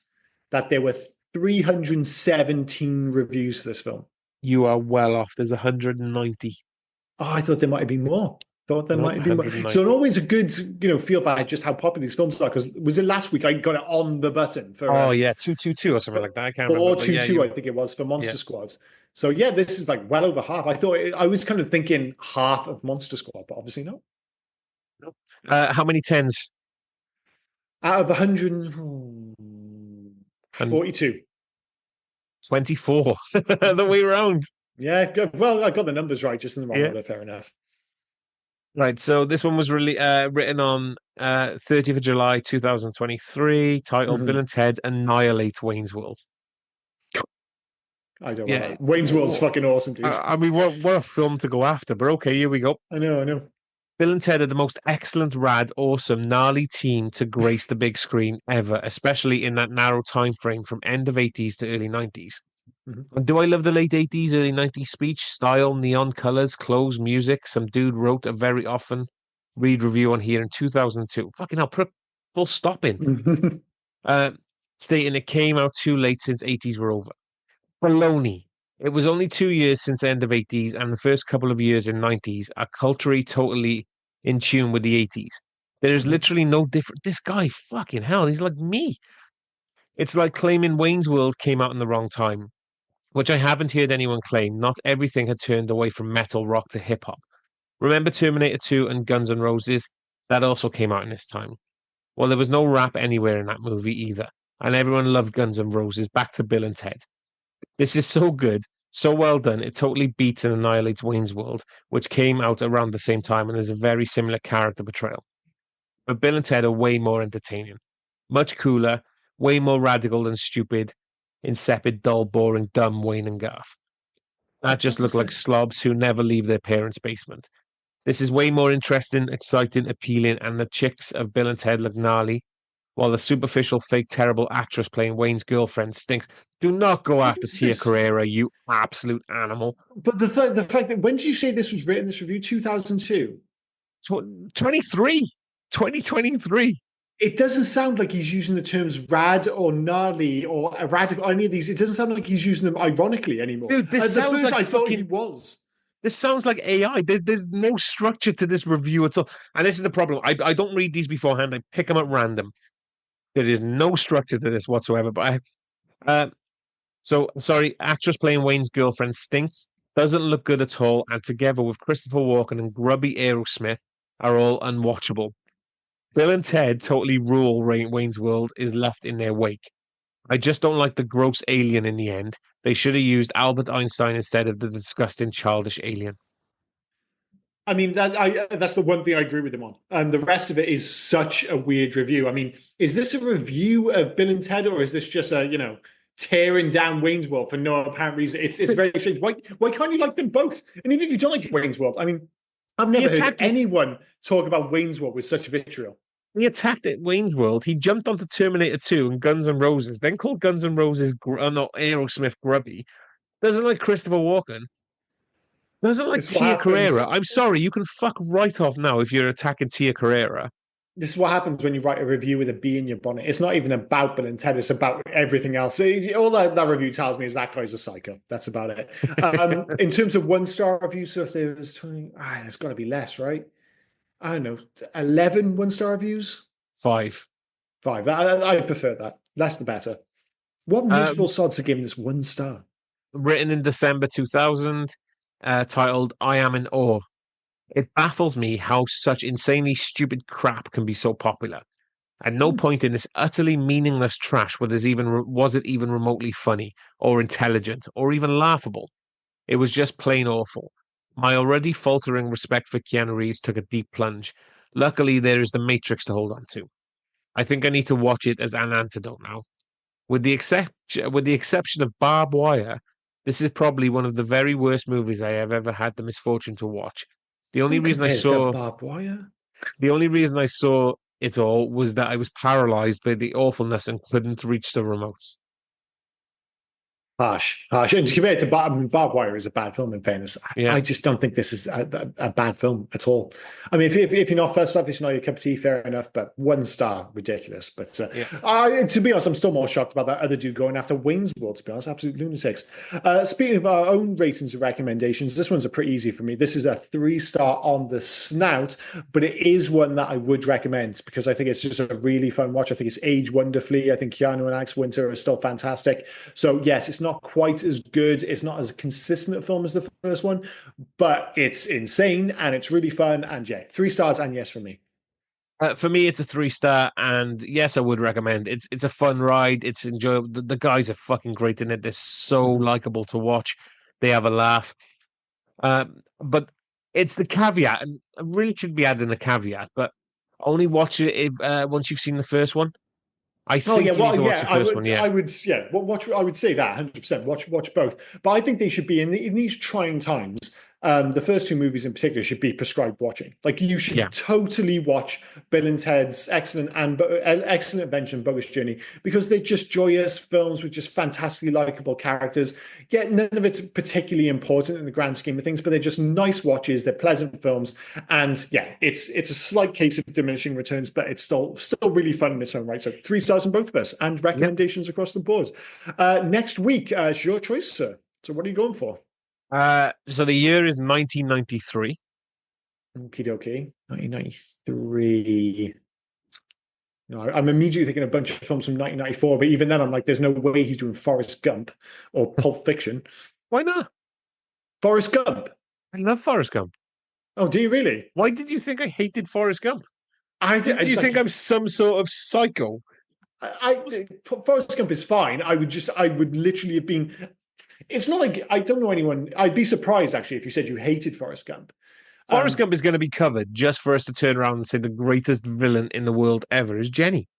that there were 317 reviews for this film. You are well off. There's 190. Oh, I thought there might have been more. Thought there Nope, might have been more. 190. So always a good, feel for just how popular these films are. Because was it last week I got it on the button for? Oh yeah, 222 or something like that. I can't remember. Or But 2-2, I think it was for Monster Squad. So yeah, this is like well over half. I was kind of thinking half of Monster Squad, but obviously not. How many tens? Out of 142. 24. The way around. Yeah, well, I got the numbers right, just in the wrong order. Fair enough. Right, so this one was really written on 30th of July 2023, titled Bill and Ted Annihilate Wayne's World. I don't know. Wayne's World's fucking awesome, dude. I mean, what a film to go after, but okay, here we go. I know. Bill and Ted are the most excellent, rad, awesome, gnarly team to grace the big screen ever, especially in that narrow time frame from end of 80s to early 90s. And do I love the late 80s, early 90s speech, style, neon colors, clothes, music? Some dude wrote a very often read review on here in 2002. Fucking hell, full stop in. Stating it came out too late since 80s were over. Baloney. It was only 2 years since the end of 80s and the first couple of years in 90s are culturally totally in tune with the 80s. There's literally no different. This guy, fucking hell, he's like me. It's like claiming Wayne's World came out in the wrong time, which I haven't heard anyone claim. Not everything had turned away from metal, rock to hip hop. Remember Terminator 2 and Guns N' Roses? That also came out in this time. Well, there was no rap anywhere in that movie either. And everyone loved Guns N' Roses. Back to Bill and Ted. This is so good, so well done. It totally beats and annihilates Wayne's World, which came out around the same time and is a very similar character portrayal. But Bill and Ted are way more entertaining, much cooler, way more radical than stupid, insipid, dull, boring, dumb Wayne and Garth. That just look like slobs who never leave their parents' basement. This is way more interesting, exciting, appealing, and the chicks of Bill and Ted look gnarly, while the superficial, fake, terrible actress playing Wayne's girlfriend stinks. Do not go What after is Tia this? Carrera, you absolute animal. But the fact that when did you say this was written? This review 2002. 23, 2023. It doesn't sound like he's using the terms rad or gnarly or radical or any of these. It doesn't sound like he's using them ironically anymore. Dude, this At the sounds first, like I thought he fucking. was. This sounds like AI. There's no structure to this review at all. And this is the problem. I don't read these beforehand. I pick them at random. There is no structure to this whatsoever. But so sorry, actress playing Wayne's girlfriend stinks, doesn't look good at all, and together with Christopher Walken and grubby Aerosmith are all unwatchable. Bill and Ted totally rule Wayne's World is left in their wake. I just don't like the gross alien in the end. They should have used Albert Einstein instead of the disgusting childish alien. I mean, that's the one thing I agree with him on. The rest of it is such a weird review. I mean, is this a review of Bill and Ted, or is this just a, tearing down Wayne's World for no apparent reason? It's very strange. Why can't you like them both? And even if you don't like Wayne's World, I mean, I've never heard anyone talk about Wayne's World with such vitriol. He attacked at Wayne's World. He jumped onto Terminator 2 and Guns N' Roses, then called Guns N' Roses, not Aerosmith, grubby. Doesn't like Christopher Walken. Doesn't like This is what Tia happens. Carrera. I'm sorry, you can fuck right off now if you're attacking Tia Carrera. This is what happens when you write a review with a bee in your bonnet. It's not even about Bill and Ted. It's about everything else. All that review tells me is that guy's a psycho. That's about it. In terms of one-star reviews, so if there's 20, there's got to be less, right? I don't know, 11 one-star reviews? 5. 5. I prefer that. Less the better. What miserable sods are giving this 1 star? Written in December 2000, titled I Am in Awe. It baffles me how such insanely stupid crap can be so popular. At no point in this utterly meaningless trash was it even remotely funny or intelligent or even laughable. It was just plain awful. My already faltering respect for Keanu Reeves took a deep plunge. Luckily, there is The Matrix to hold on to. I think I need to watch it as an antidote now. With the exception of Barbed Wire, this is probably one of the very worst movies I have ever had the misfortune to watch. The only Who reason I compares to saw barbed wire? the only reason I saw it all was that I was paralyzed by the awfulness and couldn't reach the remotes. Harsh, harsh. And compared to Barbed Wire is a bad film, in fairness. Yeah. I just don't think this is a bad film at all. I mean, if you're not first off, it's not your cup of tea, fair enough, but 1 star, ridiculous. But to be honest, I'm still more shocked about that other dude going after Wayne's World, to be honest. Absolute lunatics. Speaking of our own ratings and recommendations, this one's a pretty easy for me. This is a 3 star on the snout, but it is one that I would recommend because I think it's just a really fun watch. I think it's aged wonderfully. I think Keanu and Alex Winter are still fantastic. So yes, it's not quite as good. It's not as consistent a film as the first one, but it's insane and it's really fun. And yeah, 3 stars and yes for me. For me, it's a 3 star, and yes, I would recommend. It's a fun ride. It's enjoyable. The guys are fucking great in it. They're so likable to watch. They have a laugh. But it's the caveat, and I really should be adding the caveat, but only watch it if once you've seen the first one. I think you need to watch the first one. Yeah, I would. Yeah, watch. I would say that 100%. Watch both. But I think they should be in these trying times. The first 2 movies in particular should be prescribed watching. Like you should totally watch Bill and Ted's Excellent Adventure and Bogus Journey because they're just joyous films with just fantastically likable characters. Yet none of it's particularly important in the grand scheme of things, but they're just nice watches. They're pleasant films, and yeah, it's a slight case of diminishing returns, but it's still really fun in its own right. So 3 stars on both of us, and recommendations across the board. Next week, it's your choice, sir. So what are you going for? So the year is 1993. Okie dokie. 1993. No, I'm immediately thinking a bunch of films from 1994, but even then I'm like, there's no way he's doing Forrest Gump or Pulp Fiction. Why not? Forrest Gump. I love Forrest Gump. Oh, do you really? Why did you think I hated Forrest Gump? Do you think I'm some sort of psycho? Forrest Gump is fine. I would literally have been. It's not like I don't know anyone. I'd be surprised actually if you said you hated Forrest Gump. Forrest Gump is going to be covered just for us to turn around and say the greatest villain in the world ever is Jenny.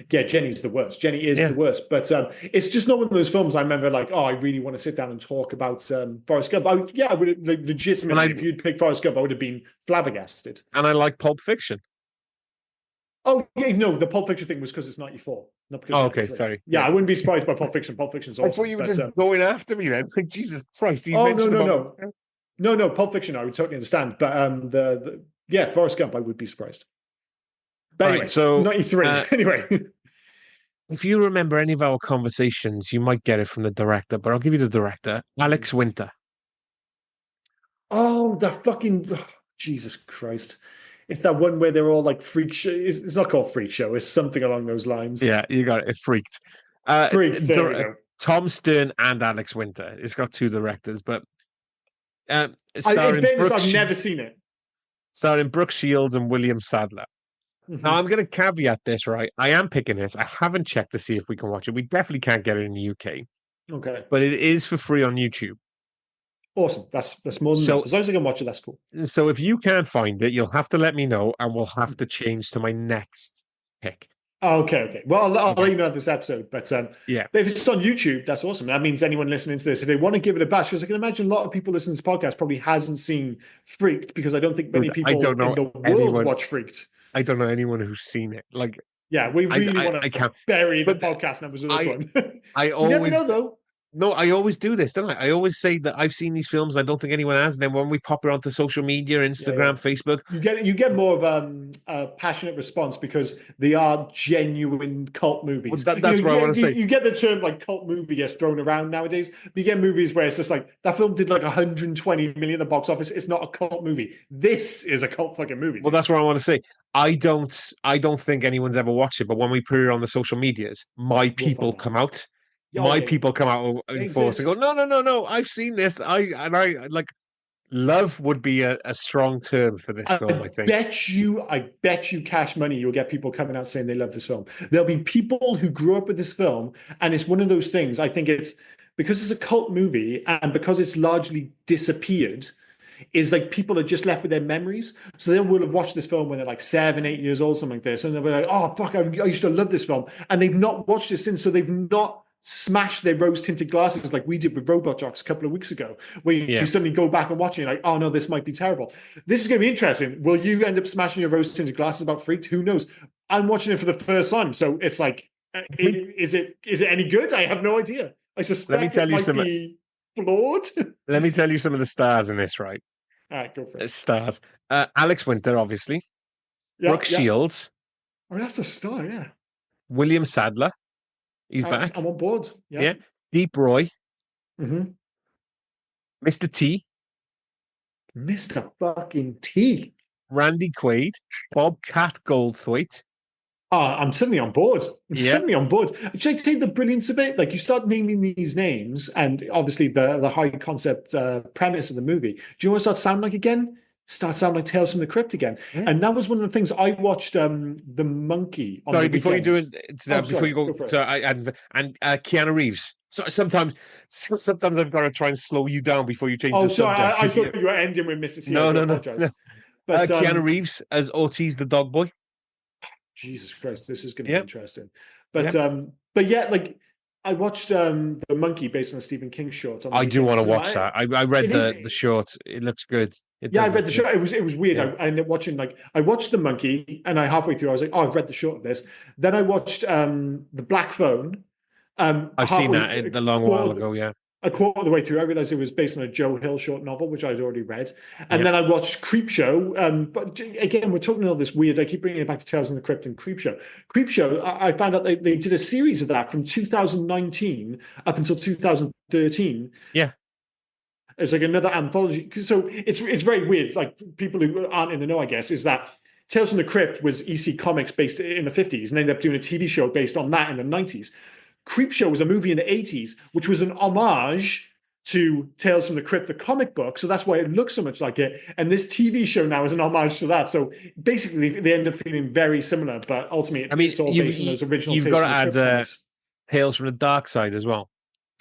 Yeah, Jenny's the worst. Jenny is the Yeah. worst, but it's just not one of those films. I remember, like, oh, I really want to sit down and talk about Forrest Gump. Yeah, I would like, And legitimately, I if you'd picked Forrest Gump, I would have been flabbergasted. and I like Pulp Fiction. Oh, yeah, no, the Pulp Fiction thing was because it's 94, not because Oh, it's okay, 93. sorry. Yeah, Yeah. I wouldn't be surprised by Pulp Fiction. Pulp Fiction's I thought awesome, you were but just going after me then. Like, Jesus Christ, you oh no, mentioned no, about no, no, Pulp Fiction, I would totally understand, but the yeah, Forrest Gump, I would be surprised. But All right, anyway, so 93. Anyway, if you remember any of our conversations, you might get it from the director, but I'll give you the director, Alex Winter. oh, the fucking Jesus Christ. It's that one where they're all like freak show. It's not called freak show. It's something along those lines. Yeah, you got it. It freaked. Freak. There we go. Tom Stern and Alex Winter. It's got two directors, but In starring fairness, I've never seen it. starring Brooke Shields and William Sadler. Now, Mhm. I'm going to caveat this, right? I am picking this. I haven't checked to see if we can watch it. We definitely can't get it in the UK, Okay. but it is for free on YouTube. Awesome. That's more than So, enough. As long as I can watch it, that's cool. so if you can't find it, you'll have to let me know, and we'll have to change to my next pick. Okay, okay. Well, I'll let Okay. you know this episode, Yeah. but if it's on YouTube, that's awesome. That means anyone listening to this, if they want to give it a bash, because I can imagine a lot of people listening to this podcast probably hasn't seen Freaked, because I don't think many Dude, I people don't in know the world anyone. watch Freaked. I don't know anyone who's seen it. Like, Yeah, we really want I to can't. bury the But podcast numbers with this I, one. I You never always know, though. No, I always do this, don't I? I always say that I've seen these films. I don't think anyone has. And then when we pop it onto social media, Yeah, yeah. Instagram, Facebook, You get more of a passionate response because they are genuine cult well, movies. that's what I want to say. You get the term like cult movie gets thrown around nowadays. But you get movies where it's just like that film did like 120 million at the box office. It's not a cult movie. This is a cult fucking movie. Well, that's what I want to say. I don't think anyone's ever watched it, but when we put it on the social medias, my We'll people find out. come out. Oh My yeah, yeah. people come out They in force and go, exist. no, no, no, no, I've seen this. I like love would be a strong term for this film, I think. I bet you cash money you'll get people coming out saying they love this film. There'll be people who grew up with this film, and it's one of those things. I think it's because it's a cult movie and because it's largely disappeared, is like people are just left with their memories. So they will have watched this film when they're like 7, 8 years old, something like this, and they'll be like, "Oh fuck, I used to love this film," and they've not watched it since. So they've not smashed their rose-tinted glasses like we did with Robot Jocks a couple of weeks ago, where you Yeah. suddenly go back and watch it, and you're like, "Oh no, this might be terrible." This is going to be interesting. Will you end up smashing your rose-tinted glasses about Freaked? Who knows? I'm watching it for the first time, so it's like, is it any good? I have no idea. I Let me suspect tell it you might some. be flawed. Let me tell you some of the stars in this. Right, All right, go for it. stars. Alex Winter, obviously. Yeah, Brooke yeah. Shields, Oh, that's a star, yeah. William Sadler. He's back. I'm on board. Yeah. Yeah. Deep Roy, Mm-hmm. Mr. T, Mr. fucking T. Randy Quaid, Bobcat Goldthwait. Oh, I'm suddenly on board. I'm Yeah. suddenly on board. Should I say the brilliance of it? Like you start naming these names, and obviously the high concept premise of the movie. Do you know what it starts sounding like again? Start sounding like Tales from the Crypt again. Yeah. And that was one of the things I watched. The Monkey on Sorry, the before you do weekend. it, Oh, before sorry, you go, go for it. to, and Keanu Reeves. So sometimes I've got to try and slow you down before you change Oh, the sorry. subject. I thought you were ending with Mr. T. I No, do no, no, no. apologize. But Keanu Reeves as Ortiz the dog boy. Jesus Christ, this is going to be Yeah, interesting. yeah. But yeah, like I watched the Monkey based on a Stephen King short. On the I do want to weekend. watch that. I read the is. short. It looks good. It Yeah, I does read look the good. short. It was weird. Yeah. I ended up watching like I watched the Monkey, and I halfway through I was like, oh, I've read the short of this. Then I watched the Black Phone. I've seen that a long while ago. Yeah, a quarter of the way through, I realized it was based on a Joe Hill short novel, which I'd already read. And yeah. then I watched Creepshow. But again, we're talking all this weird. I keep bringing it back to Tales from the Crypt and Creepshow. Creepshow, I found out they did a series of that from 2019 up until 2013. Yeah. It's like another anthology. So it's very weird. Like people who aren't in the know, I guess, is that Tales from the Crypt was EC Comics based in the 50s and ended up doing a TV show based on that in the 90s. Creepshow was a movie in the 80s, which was an homage to Tales from the Crypt, the comic book. So that's why it looks so much like it. And this TV show now is an homage to that. So basically, they end up feeling very similar, but ultimately, it's all based on those original You've Tales got from to the add Crypt Tales from the Dark Side as well.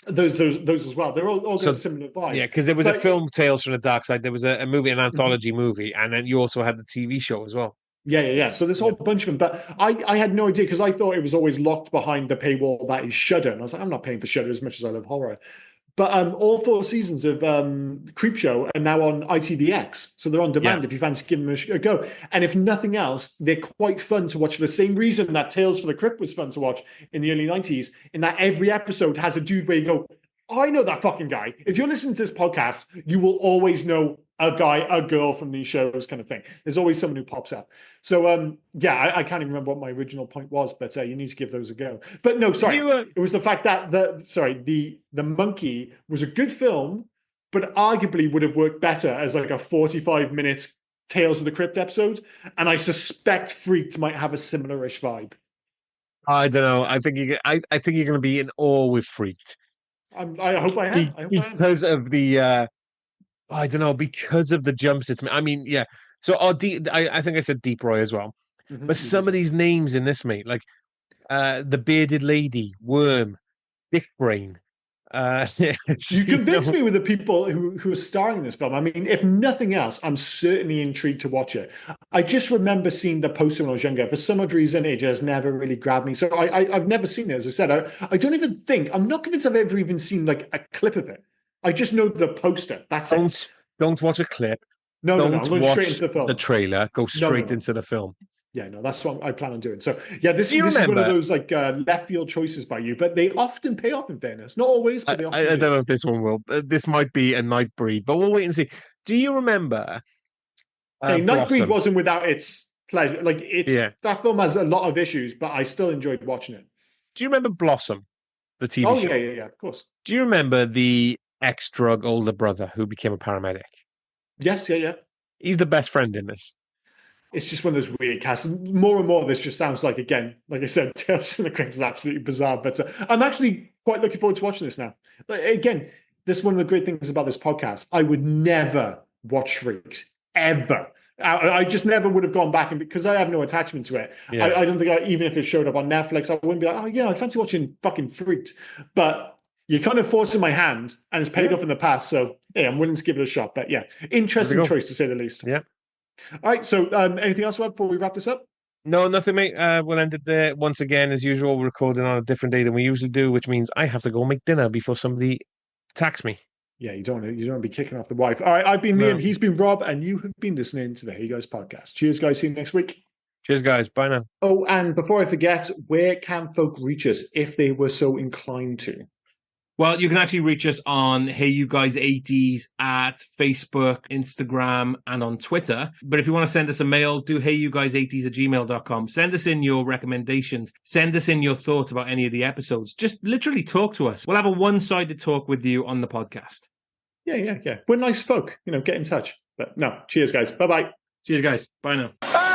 those as well. They're all got a similar vibe. Yeah, because there was a film, Tales from the Dark Side. There was a movie, an anthology movie, and then you also had the TV show as well. Yeah. So this whole bunch of them, but I had no idea because I thought it was always locked behind the paywall that is Shudder. And I was like, I'm not paying for Shudder as much as I love horror. But all 4 seasons of Creepshow are now on ITVX, so they're on demand if you fancy giving them a go. And if nothing else, they're quite fun to watch for the same reason that Tales from the Crypt was fun to watch in the early 90s, in that every episode has a dude where you go, oh, I know that fucking guy. If you're listening to this podcast, you will always know a guy, a girl from these shows, kind of thing. There's always someone who pops up. So, I can't even remember what my original point was, but you need to give those a go. But no, sorry, it was the fact that the Monkey was a good film, but arguably would have worked better as like a 45-minute Tales of the Crypt episode. And I suspect Freaked might have a similar-ish vibe. I don't know. I think I think you're going to be in awe with Freaked. I hope I am. Because of the. I don't know, because of the jumps it's. I mean, yeah. So I think I said Deep Roy as well, but some of these names in this, mate, like the Bearded Lady, Worm, Dick Brain. You convinced me with the people who are starring in this film. I mean, if nothing else, I'm certainly intrigued to watch it. I just remember seeing the poster when I was younger. For some odd reason, it just never really grabbed me. So I've never seen it. As I said, I don't even think, I'm not convinced I've ever even seen like a clip of it. I just know the poster. That's it. Don't watch a clip. No. I'm going straight into the film. The trailer. Go straight into the film. Yeah, no, that's what I plan on doing. So, yeah, this is one of those like left field choices by you, but they often pay off in fairness. Not always, but they often I don't know if this one will. This might be a Nightbreed, but we'll wait and see. Do you remember? Nightbreed wasn't without its pleasure. Like, that film has a lot of issues, but I still enjoyed watching it. Do you remember Blossom, the TV show? Oh, yeah, of course. Do you remember the ex-drug older brother who became a paramedic? Yes, yeah. He's the best friend in this. It's just one of those weird casts. More and more, this just sounds like, again, like I said, Tales from the Crypt is absolutely bizarre. But I'm actually quite looking forward to watching this now. Like, again, this is one of the great things about this podcast. I would never watch Freaks, ever. I just never would have gone back, and because I have no attachment to it, I don't think even if it showed up on Netflix, I wouldn't be like, oh yeah, I fancy watching fucking Freaked. But you're kind of forcing my hand, and it's paid off in the past. So yeah, I'm willing to give it a shot. But yeah, interesting choice to say the least. Yeah. All right. So anything else before we wrap this up? No, nothing, mate. We'll end it there. Once again, as usual, we're recording on a different day than we usually do, which means I have to go make dinner before somebody attacks me. Yeah, you don't want to be kicking off the wife. All right, I've been Liam, he's been Rob, and you have been listening to the Hey Guys podcast. Cheers, guys. See you next week. Cheers, guys. Bye now. Oh, and before I forget, where can folk reach us if they were so inclined to? Well, you can actually reach us on Hey You Guys 80s at Facebook, Instagram, and on Twitter. But if you want to send us a mail, do heyyouguys80s@gmail.com. Send us in your recommendations. Send us in your thoughts about any of the episodes. Just literally talk to us. We'll have a one-sided talk with you on the podcast. Yeah. We're nice folk. Get in touch. But no, cheers, guys. Bye-bye. Cheers, guys. Bye now.